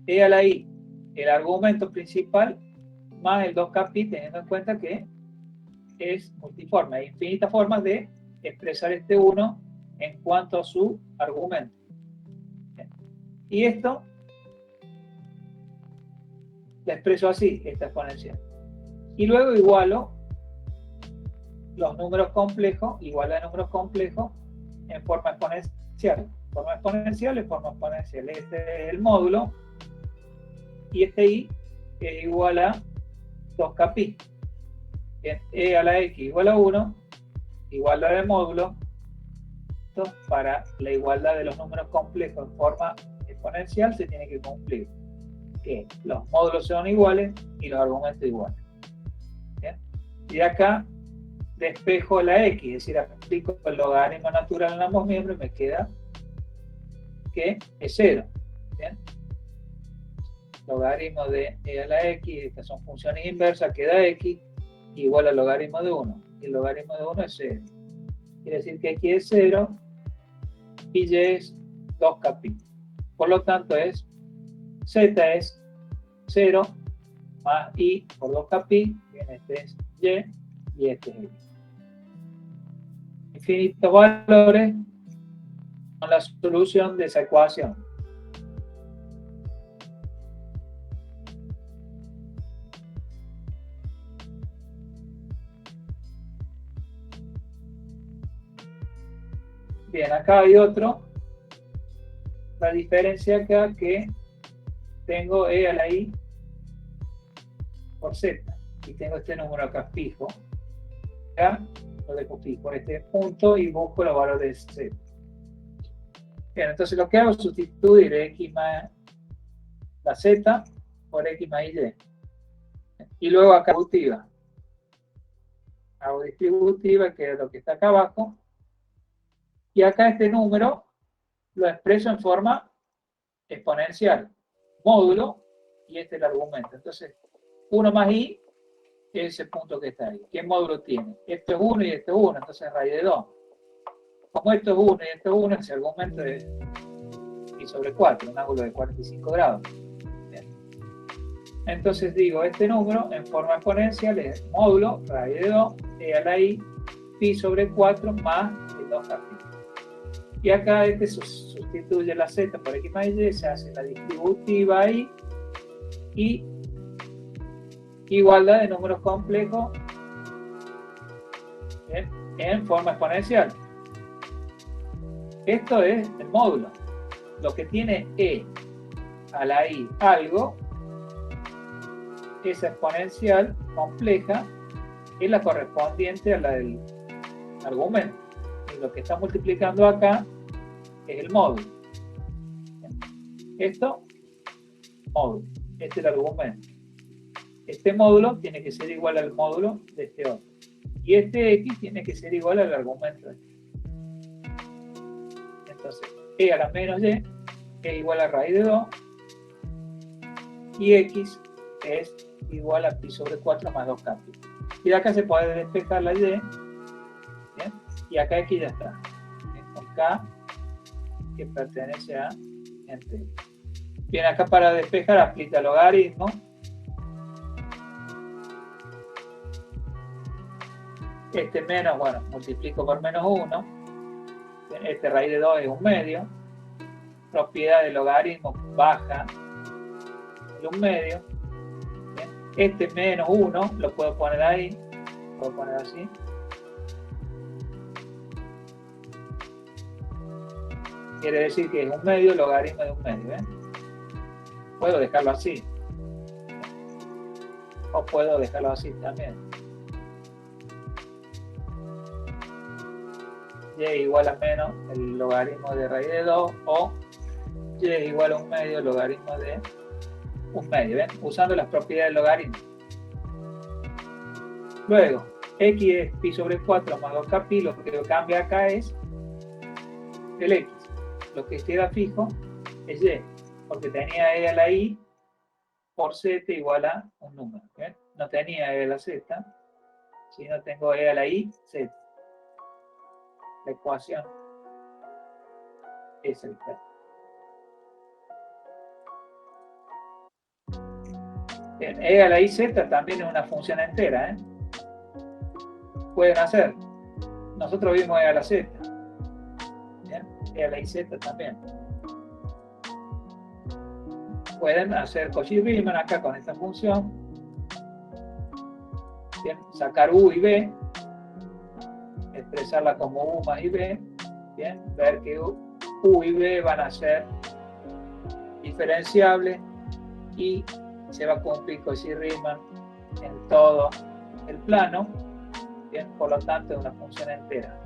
E a la i, el argumento principal, más el 2kpi, teniendo en cuenta que es multiforme. Hay infinitas formas de expresar este 1 en cuanto a su argumento. Bien. Y esto la expreso así, esta exponencial. Y luego igualo los números complejos, igualdad de números complejos en forma exponencial. Forma exponencial es forma exponencial. Este es el módulo. Y este i es igual a 2kpi. E a la x igual a 1, igualdad de módulo. Entonces, para la igualdad de los números complejos en forma exponencial se tiene que cumplir que los módulos son iguales y los argumentos iguales. ¿Bien? Y acá despejo la x, es decir, aplico el logaritmo natural en ambos miembros y me queda que es 0. ¿Bien? Logaritmo de e a la x, estas son funciones inversas, queda x igual al logaritmo de 1. Y el logaritmo de 1 es 0. Quiere decir que aquí es 0 y y es 2kpi. Por lo tanto, z es 0 más i por 2kpi. Bien, este es y este es x. Infinitos valores con la solución de esa ecuación. Bien, acá hay otro. La diferencia acá que tengo e a la i por z. Y tengo este número acá fijo. Acá lo dejo fijo, este punto, y busco los valores de z. Bien, entonces lo que hago es sustituir x más la z por x más y. Y luego acá distributiva. Hago distributiva, que es lo que está acá abajo. Y acá este número lo expreso en forma exponencial. Módulo, y este es el argumento. Entonces, 1 más i es ese punto que está ahí. ¿Qué módulo tiene? Esto es 1 y esto es 1, entonces raíz de 2. Como esto es 1 y esto es 1, ese argumento es i sobre 4, un ángulo de 45 grados. Bien. Entonces digo, este número en forma exponencial es módulo, raíz de 2, e a la i, pi sobre 4 más el 2kpi. Y acá este sustituye la z por x más y, se hace la distributiva ahí, y igualdad de números complejos en forma exponencial. Esto es el módulo. lo que tiene e a la i algo, esa exponencial compleja es la correspondiente a la del argumento. Y lo que está multiplicando acá es el módulo. Esto, módulo. Este es el argumento. Este módulo tiene que ser igual al módulo de este otro. Y este x tiene que ser igual al argumento de este. Entonces, e a la menos y es igual a raíz de 2. Y x es igual a pi sobre 4 más 2k. Y de acá se puede despejar la y. ¿Bien? Y acá x ya está. Con k que pertenece a entre. Bien, acá para despejar aplica logaritmo. Este menos, bueno, multiplico por menos 1. Este raíz de 2 es 1 medio. Propiedad de logaritmo baja el 1 medio. Bien. Este menos 1 lo puedo poner ahí. Puedo poner así. Quiere decir que es 1 medio logaritmo de 1 medio. ¿eh? Puedo dejarlo así. O puedo dejarlo así también. Y igual a menos el logaritmo de raíz de 2 o y igual a 1 medio logaritmo de 1 medio. ¿Ven? Usando las propiedades del logaritmo. Luego, x es pi sobre 4 más 2k pi. Lo que cambia acá es el x. Lo que queda fijo es y, porque tenía e a la i por z igual a un número. ¿Ven? No tenía e a la z, sino tengo e a la i z. La ecuación es el caso. Bien, e a la i z también es una función entera. ¿eh? Pueden hacer. Nosotros vimos e a la z. Bien, e a la i z también. Pueden hacer Cauchy-Riemann acá con esta función. Bien, sacar u y b. Expresarla como u más y b. Bien, ver que u y b van a ser diferenciables y se va a cumplir Cauchy-Riemann en todo el plano. Bien, por lo tanto es una función entera,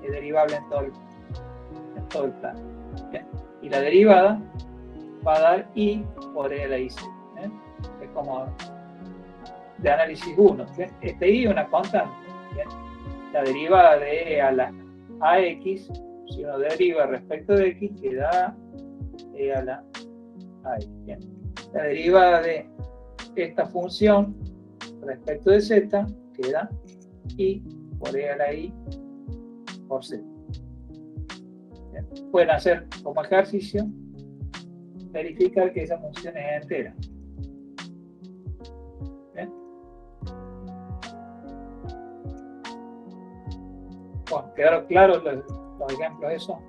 es derivable en todo el plano. Bien, y la derivada va a dar i por e a la i z. Bien, es como de análisis 1. Bien, este i es una constante. Bien, la derivada de e a la ax, si uno deriva respecto de x, queda e a la ax. Bien. La derivada de esta función respecto de z queda i por e a la i por z. Bien. Pueden hacer como ejercicio verificar que esa función es entera. Bien. Bueno, ¿quedaron claros los ejemplos de eso?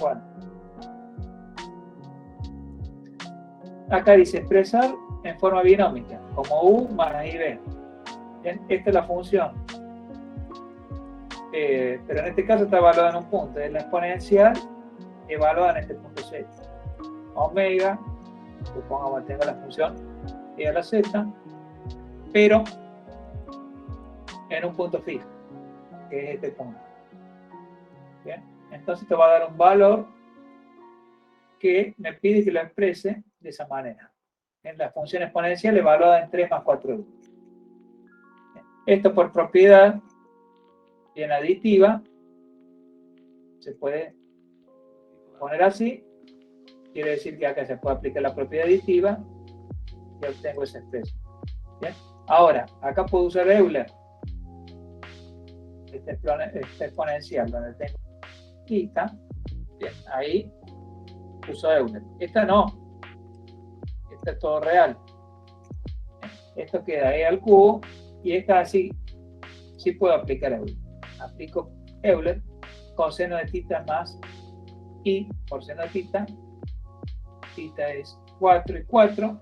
Bueno. Acá dice expresar en forma binómica, como u más ib. Bien, esta es la función. Pero en este caso está evaluada en un punto. Es la exponencial evaluada en este punto z. Omega, supongamos que tengo la función e a la z, pero en un punto fijo, que es este punto. Bien, entonces te va a dar un valor que me pide que lo exprese de esa manera. En la función exponencial evaluada en 3 más 4. Esto por propiedad bien aditiva se puede poner así. Quiere decir que acá se puede aplicar la propiedad aditiva y obtengo esa expresión. ¿Bien? Ahora, acá puedo usar Euler. Este exponencial donde tengo quita. Bien, ahí uso Euler. Esta no. Esta es todo real. Esto queda e al cubo y esta así sí puedo aplicar Euler. Aplico Euler, coseno de θ más i por seno de θ. Θ es 4 y 4.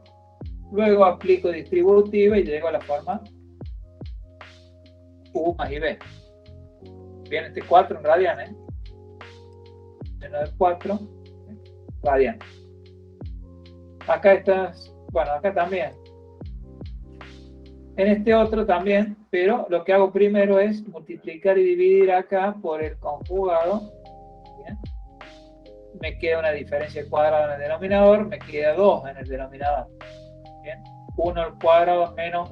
Luego aplico distributiva y llego a la forma U más IB. Bien, este 4 en radianes. Menos del 4 radianes. Acá estás, bueno, acá también. En este otro también, pero lo que hago primero es multiplicar y dividir acá por el conjugado. Bien. Me queda una diferencia cuadrada en el denominador, me queda 2 en el denominador. Bien. 1 al cuadrado menos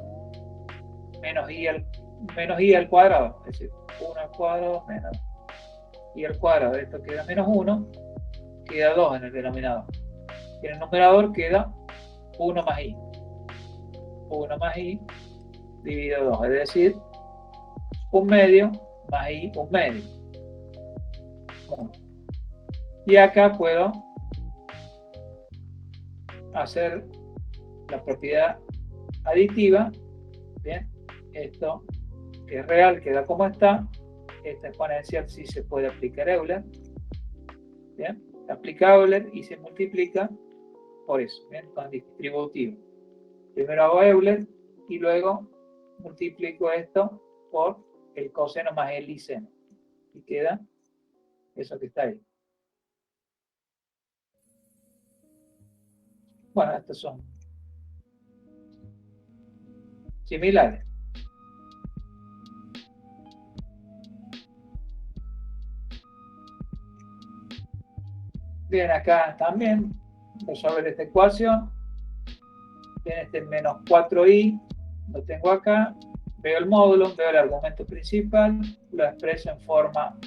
i al cuadrado, es decir, 1 al cuadrado menos i al cuadrado. Esto queda menos 1, queda 2 en el denominador. Y en el numerador queda 1 más i. 1 más i dividido 2, es decir, 1 medio más i 1 medio. Y acá puedo hacer la propiedad aditiva. Bien, esto que es real queda como está. Esta exponencial sí se puede aplicar Euler. Bien, aplica Euler y se multiplica por eso, bien, con distributivo. Primero hago Euler y luego multiplico esto por el coseno más el y seno. Y queda eso que está ahí. Bueno, estos son similares. Bien, acá también resolver esta ecuación. Bien, este menos 4i lo tengo acá. Veo el módulo, veo el argumento principal, lo expreso en forma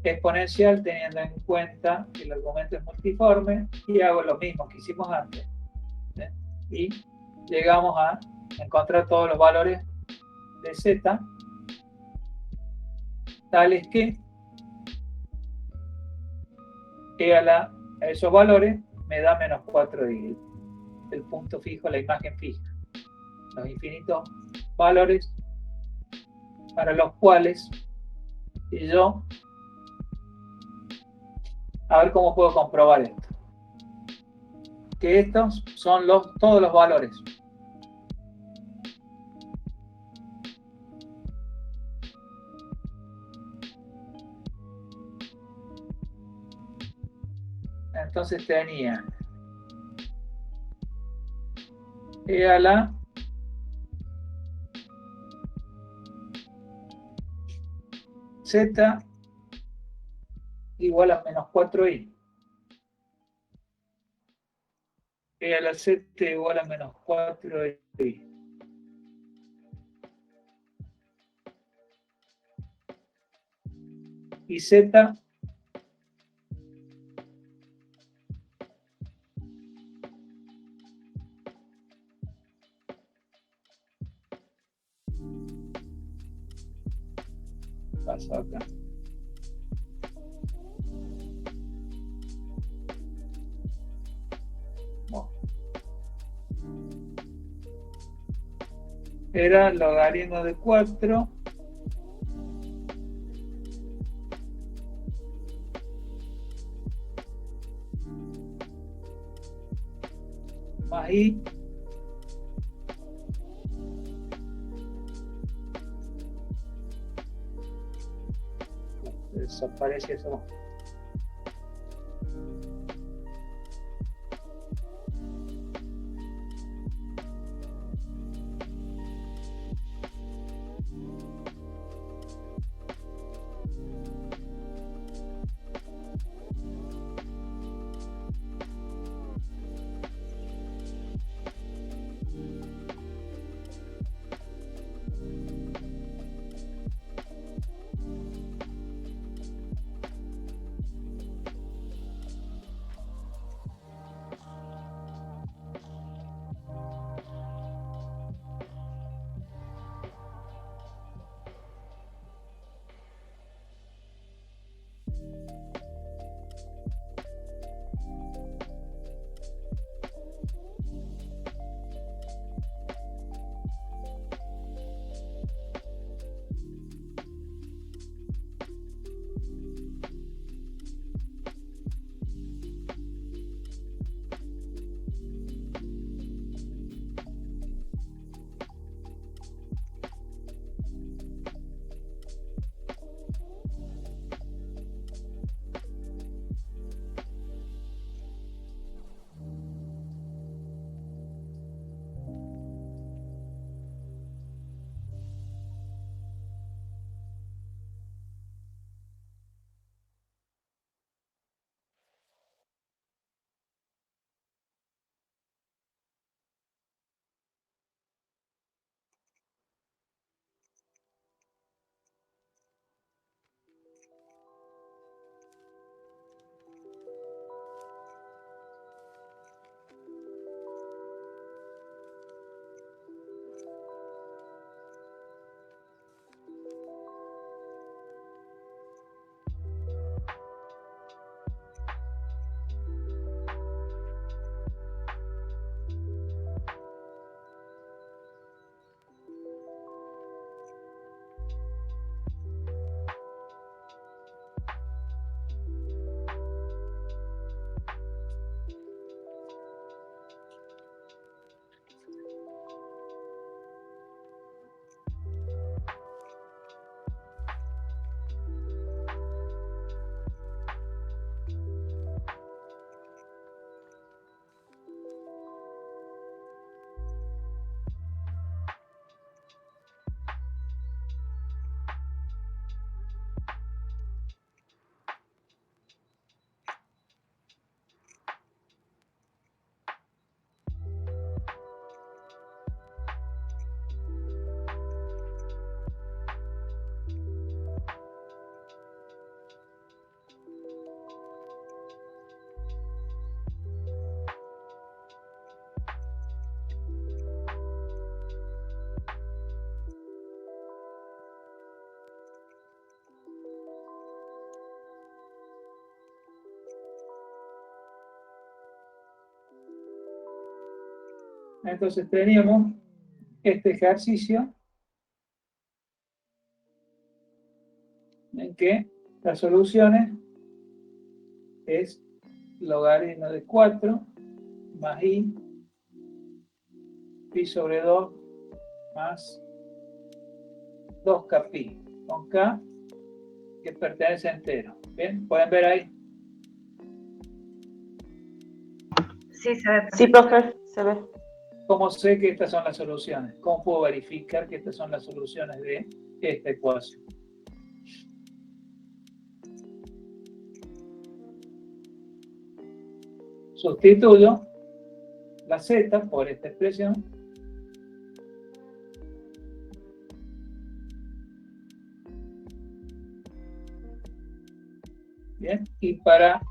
exponencial teniendo en cuenta que el argumento es multiforme y hago lo mismo que hicimos antes. ¿Bien? Y llegamos a encontrar todos los valores de z tales que a esos valores me da menos 4i, el punto fijo, la imagen fija. Los infinitos valores para los cuales yo, a ver cómo puedo comprobar esto, que estos son todos los valores. Entonces tenía e a la z igual a menos 4i. E a la z igual a menos 4i. Y z pasa acá. Bueno. Era logaritmo de 4 más i desaparece eso. Entonces teníamos este ejercicio en que las soluciones es logaritmo de 4 más i, pi sobre 2 más 2k pi, con k que pertenece a entero. ¿Bien? ¿Pueden ver ahí? Sí, se ve. Sí, profe, se ve. ¿Cómo sé que estas son las soluciones? ¿Cómo puedo verificar que estas son las soluciones de esta ecuación? Sustituyo la z por esta expresión bien, y para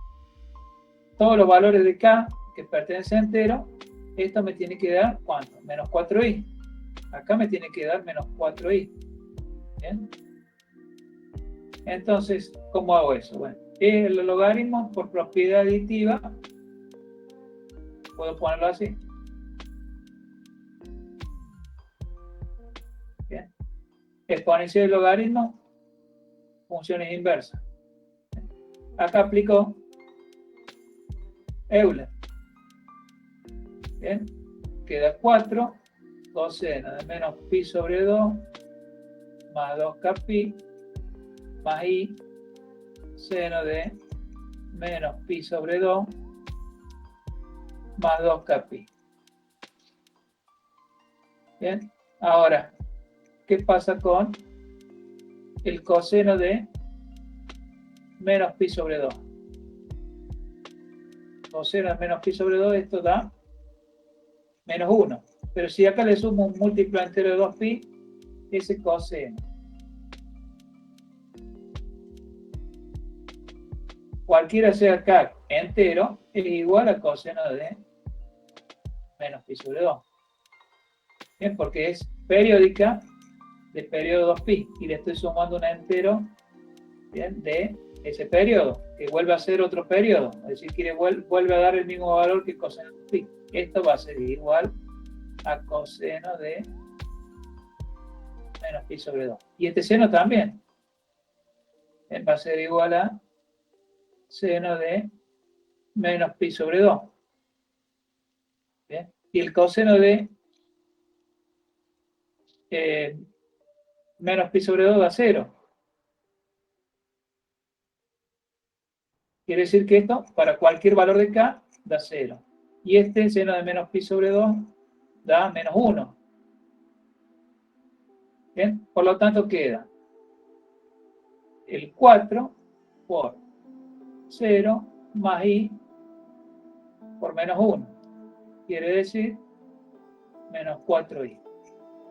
todos los valores de k que pertenecen a entero, esto me tiene que dar ¿cuánto? Menos 4i. Acá me tiene que dar menos 4i. ¿Bien? Entonces, ¿cómo hago eso? Bueno, el logaritmo por propiedad aditiva, puedo ponerlo así. Bien. Exponencial del logaritmo, funciones inversas. Acá aplico Euler. Bien, queda 4 coseno de menos pi sobre 2 más 2k pi más i seno de menos pi sobre 2 más 2k pi. Bien, ahora, ¿qué pasa con el coseno de menos pi sobre 2? Coseno de menos pi sobre 2, esto da menos 1. Pero si acá le sumo un múltiplo entero de 2pi, ese coseno, cualquiera sea acá entero, es igual a coseno de menos pi sobre 2. Bien, porque es periódica de periodo 2pi y le estoy sumando un entero, bien, de ese periodo, que vuelve a ser otro periodo, es decir, que vuelve a dar el mismo valor que coseno de pi. Esto va a ser igual a coseno de menos pi sobre 2. Y este seno también va a ser igual a seno de menos pi sobre 2. ¿Bien? Y el coseno de menos pi sobre 2 da 0. Quiere decir que esto, para cualquier valor de k, da 0. Y este seno de menos pi sobre 2 da menos 1. ¿Bien? Por lo tanto queda el 4 por 0 más i por menos 1. Quiere decir menos 4i.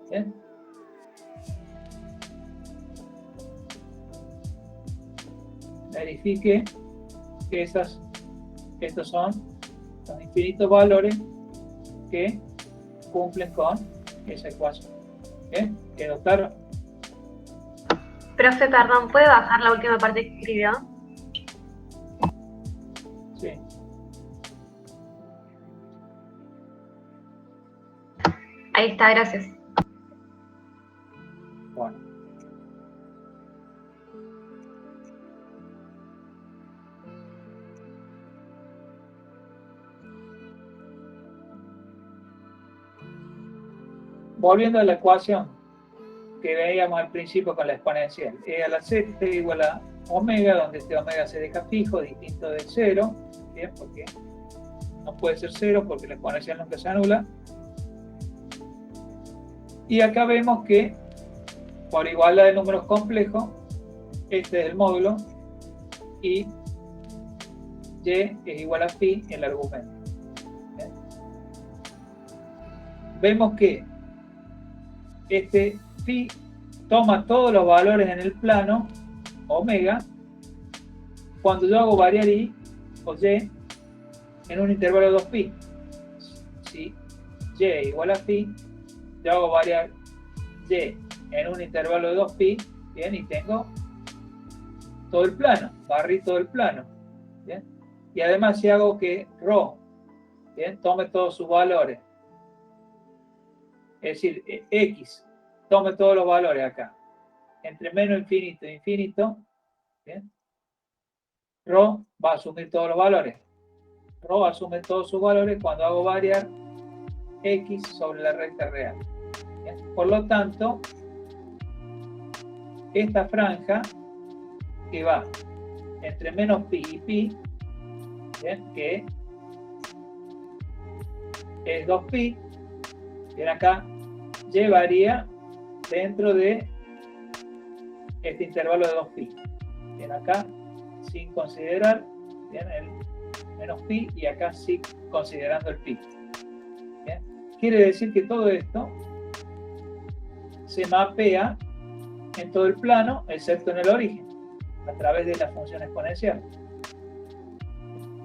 ¿Bien? Verifique que estos son los infinitos valores que cumplen con esa ecuación. ¿Bien? ¿Quedó claro? Profe, perdón, ¿puede bajar la última parte que escribió? Sí. Ahí está, gracias. Bueno. Volviendo a la ecuación que veíamos al principio con la exponencial, e a la z igual a omega, donde este omega se deja fijo, distinto del 0, ¿bien? Porque no puede ser 0 porque la exponencial nunca se anula. Y acá vemos que por igualdad de números complejos, este es el módulo y y es igual a pi el argumento. ¿Bien? Vemos que este phi toma todos los valores en el plano omega cuando yo hago variar i o y en un intervalo de 2pi. Si y es igual a phi, yo hago variar y en un intervalo de 2pi, bien, y tengo todo el plano, barrí todo el plano, bien. Y además si hago que ρ, bien, tome todos sus valores Es decir, X, tome todos los valores acá. Entre menos infinito e infinito, ¿bien? Rho va a asumir todos los valores. Rho asume todos sus valores cuando hago variar X sobre la recta real. ¿Bien? Por lo tanto, esta franja que va entre menos pi y pi, ¿bien? Que es 2pi, bien, acá llevaría dentro de este intervalo de 2pi. Bien, acá sin considerar, bien, el menos pi, y acá sí considerando el pi. Bien. Quiere decir que todo esto se mapea en todo el plano, excepto en el origen, a través de la función exponencial.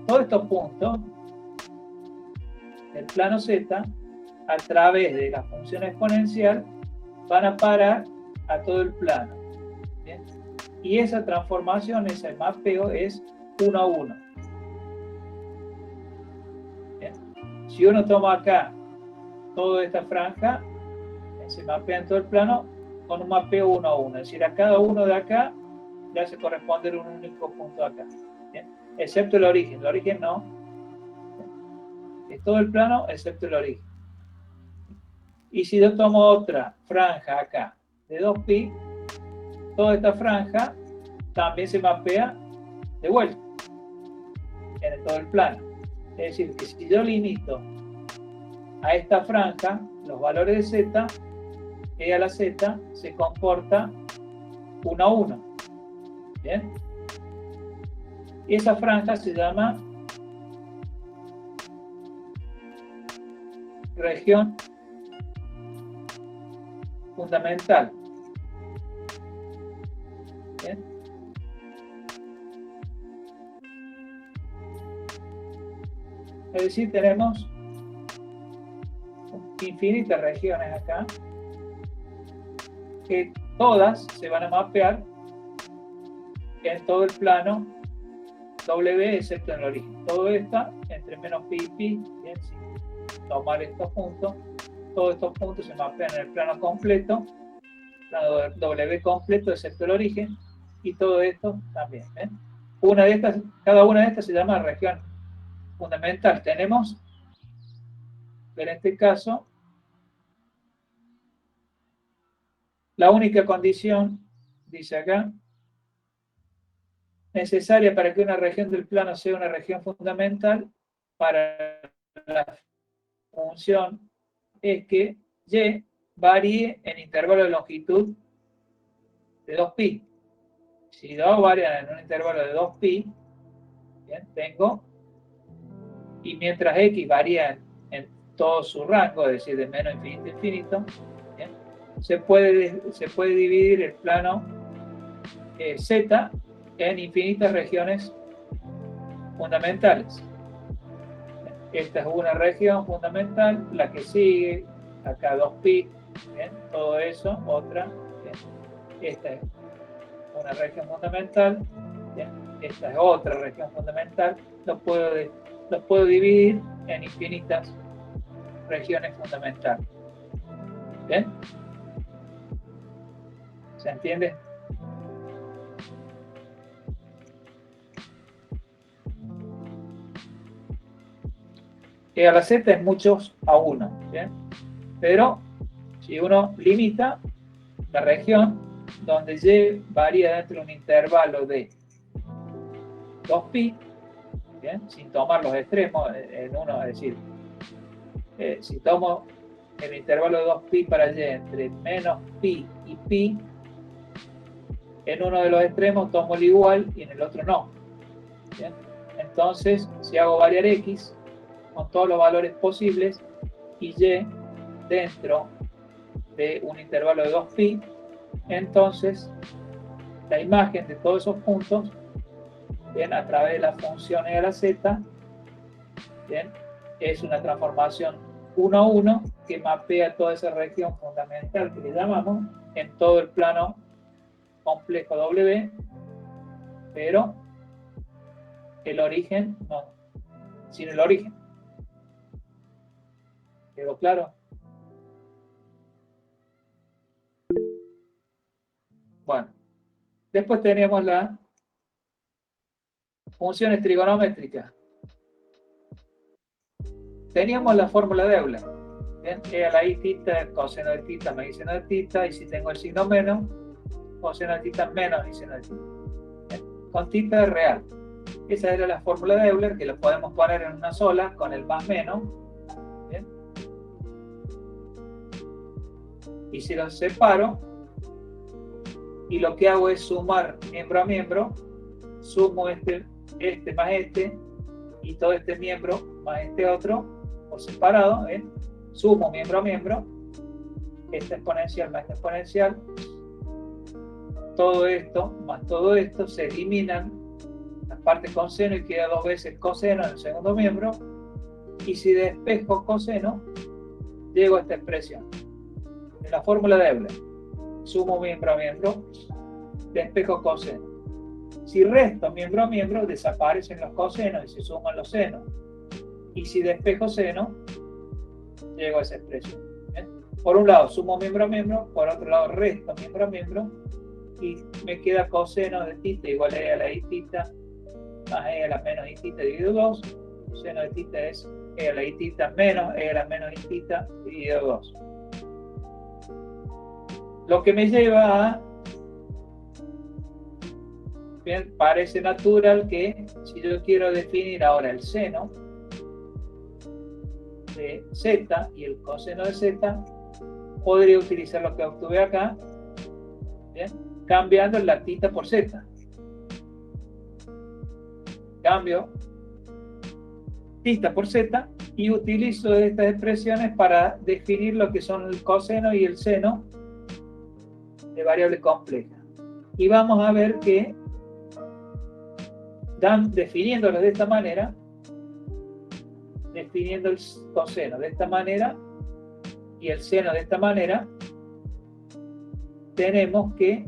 Todos estos puntos del plano Z, a través de la función exponencial, van a parar a todo el plano. ¿Bien? Y esa transformación, ese mapeo, es 1 a 1. ¿Bien? Si uno toma acá toda esta franja, se mapea en todo el plano con un mapeo 1 a 1. Es decir, a cada uno de acá le hace corresponder un único punto acá. ¿Bien? Excepto el origen. El origen no. Es todo el plano excepto el origen. Y si yo tomo otra franja acá de 2pi, toda esta franja también se mapea de vuelta en todo el plano. Es decir, que si yo limito a esta franja los valores de z, e a la z se comporta 1 a 1. ¿Bien? Y esa franja se llama región fundamental. ¿Bien? Es decir, tenemos infinitas regiones acá que todas se van a mapear en todo el plano W excepto en el origen. Todo esto entre menos pi y pi, bien, sin tomar estos puntos, todos estos puntos se mapean en el plano completo, plano W completo excepto el origen, y todo esto también. ¿Ven? Cada una de estas se llama región fundamental. Tenemos, en este caso, la única condición, dice acá, necesaria para que una región del plano sea una región fundamental para la función es que y varíe en intervalo de longitud de 2pi. Si 2 varían en un intervalo de 2pi, bien, tengo, y mientras x varía en todo su rango, es decir, de menos infinito a infinito, bien, se puede dividir el plano Z en infinitas regiones fundamentales. Esta es una región fundamental, la que sigue, acá 2pi, ¿bien? Todo eso, otra, ¿bien? Esta es una región fundamental, ¿bien? Esta es otra región fundamental, los puedo dividir en infinitas regiones fundamentales. ¿Bien? ¿Se entiende? E a la z es muchos a 1, ¿bien? Pero si uno limita la región donde y varía dentro de un intervalo de 2pi, ¿bien? Sin tomar los extremos en uno, es decir, si tomo el intervalo de 2pi para y entre menos pi y pi, en uno de los extremos tomo el igual y en el otro no. ¿Bien? Entonces, si hago variar x con todos los valores posibles y y dentro de un intervalo de 2pi, entonces la imagen de todos esos puntos, bien, a través de la función e a la z, bien, es una transformación 1 a 1 que mapea toda esa región fundamental que le llamamos en todo el plano complejo W, pero el origen no, sin el origen. ¿Quedó claro? Después tenemos las funciones trigonométricas. Teníamos la fórmula de Euler. Bien, E a la I tita, coseno de tita más seno de tita, y si tengo el signo menos, coseno de tita menos y seno de tita. Bien, con tita es real. Esa era la fórmula de Euler, que lo podemos poner en una sola con el más menos. Bien. Y si los separo, y lo que hago es sumar miembro a miembro, sumo este más este, y todo este miembro más este otro, por separado, ¿ven? Sumo miembro a miembro, esta exponencial más esta exponencial, todo esto más todo esto, se eliminan las partes con seno y queda 2 veces coseno en el segundo miembro, y si despejo coseno, llego a esta expresión. En la fórmula de Euler, sumo miembro a miembro, despejo coseno. Si resto miembro a miembro, desaparecen los cosenos y se suman los senos. Y si despejo seno, llego a esa expresión. ¿Bien? Por un lado sumo miembro a miembro, por otro lado resto miembro a miembro, y me queda coseno de tita igual a E a la I tita más E a la menos I tita dividido 2. Seno de tita es E a la I tita menos E a la menos I tita dividido 2. Lo que me lleva a... Bien, parece natural que si yo quiero definir ahora el seno de z y el coseno de z, podría utilizar lo que obtuve acá, ¿bien? Cambiando la tita por z. Cambio tita por z y utilizo estas expresiones para definir lo que son el coseno y el seno de variable compleja. Y vamos a ver que definiéndolo de esta manera, definiendo el coseno de esta manera y el seno de esta manera, tenemos que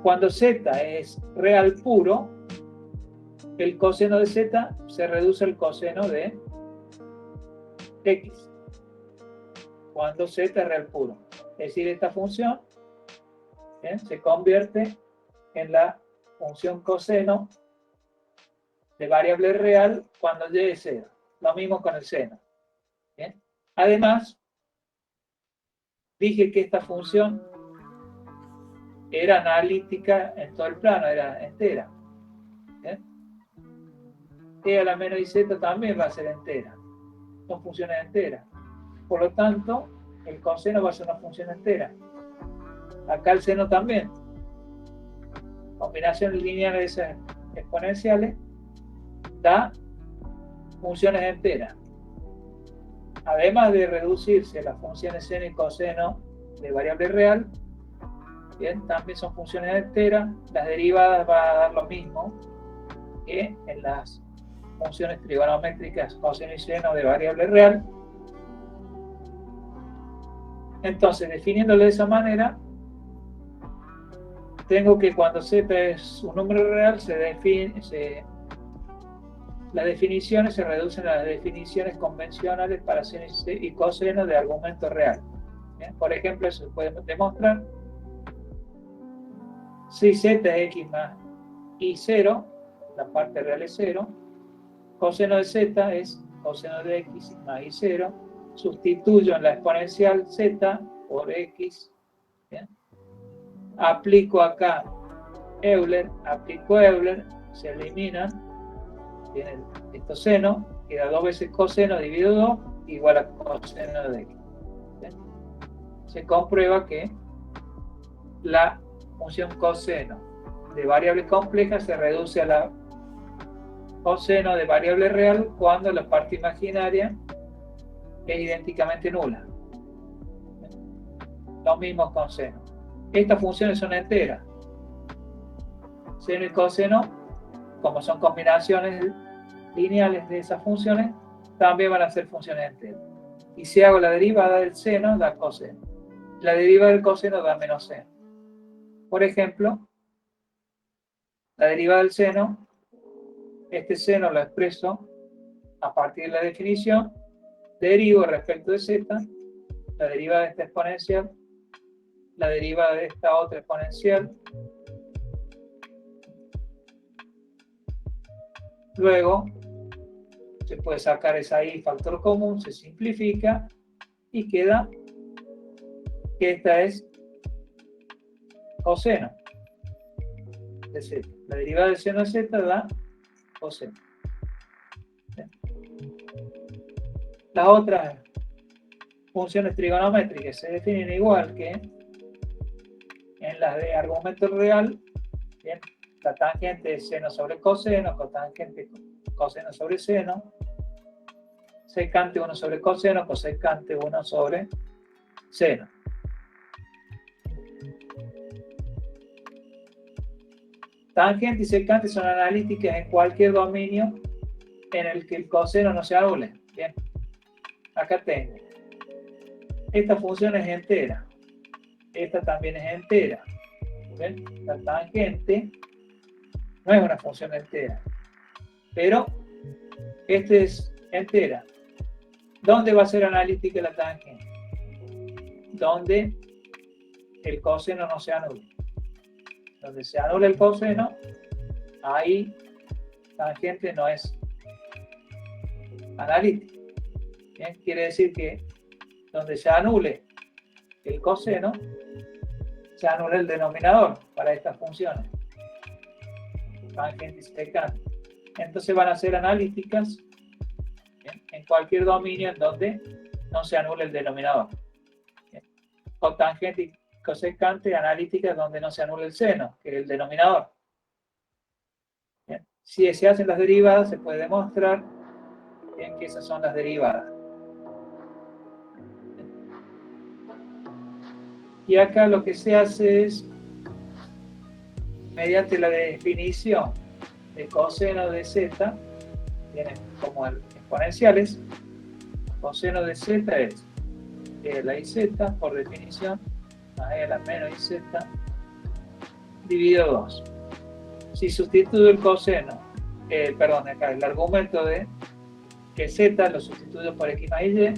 cuando z es real puro, el coseno de z se reduce al coseno de x. Cuando z es real puro. Es decir, esta función, ¿bien?, se convierte en la función coseno de variable real cuando llegue a 0. Lo mismo con el seno. ¿Bien? Además, dije que esta función era analítica en todo el plano, era entera. ¿Bien? E a la menos iz también va a ser entera. Son funciones enteras. Por lo tanto, el coseno va a ser una función entera. Acá el seno también. Combinaciones lineales de esas exponenciales da funciones enteras. Además de reducirse las funciones seno y coseno de variable real, bien, también son funciones enteras. Las derivadas van a dar lo mismo que en las funciones trigonométricas coseno y seno de variable real. Entonces, definiéndolo de esa manera, tengo que cuando z es un número real, las definiciones se reducen a las definiciones convencionales para seno y coseno de argumento real. ¿Bien? Por ejemplo, eso se puede demostrar. Si z es x más y0, la parte real es 0, coseno de z es coseno de x más y0, sustituyo en la exponencial z por x. ¿Bien? Aplico acá Euler, se eliminan, tienen estos senos, queda 2 veces coseno dividido 2 igual a coseno de x. ¿Bien? Se comprueba que la función coseno de variable compleja se reduce a la coseno de variable real cuando la parte imaginaria es idénticamente nula. ¿Bien? Lo mismo con seno. Estas funciones son enteras. Seno y coseno, como son combinaciones lineales de esas funciones, también van a ser funciones enteras. Y si hago la derivada del seno, da coseno. La derivada del coseno da menos seno. Por ejemplo, la derivada del seno, este seno lo expreso a partir de la definición, derivo respecto de z, la derivada de esta exponencial la derivada de esta otra exponencial. Luego se puede sacar esa y factor común, se simplifica y queda que esta es coseno de z. La derivada de seno de z da coseno. Las otras funciones trigonométricas se definen igual que en las de argumento real. Bien, la tangente es seno sobre coseno, cotangente coseno sobre seno, secante 1 sobre coseno, cosecante 1 sobre seno. Tangente y secante son analíticas en cualquier dominio en el que el coseno no se anule. Bien, acá tengo. Esta función es entera. Esta también es entera. ¿Ven? La tangente no es una función entera. Pero esta es entera. ¿Dónde va a ser analítica la tangente? Donde el coseno no se anule. Donde se anula el coseno, ahí tangente no es analítica. Bien, quiere decir que donde se anule el coseno, se anula el denominador para estas funciones, tangente y secante. Entonces van a ser analíticas en cualquier dominio en donde no se anule el denominador. O tangente y cosecante analíticas donde no se anule el seno, que es el denominador. Bien. Si se hacen las derivadas, se puede demostrar bien, que esas son las derivadas. Y acá lo que se hace es, mediante la definición de coseno de z, tienen como exponenciales, coseno de z es la iz por definición, más la menos iz, dividido 2. Si sustituyo el coseno, acá el argumento de que z lo sustituyo por x más y,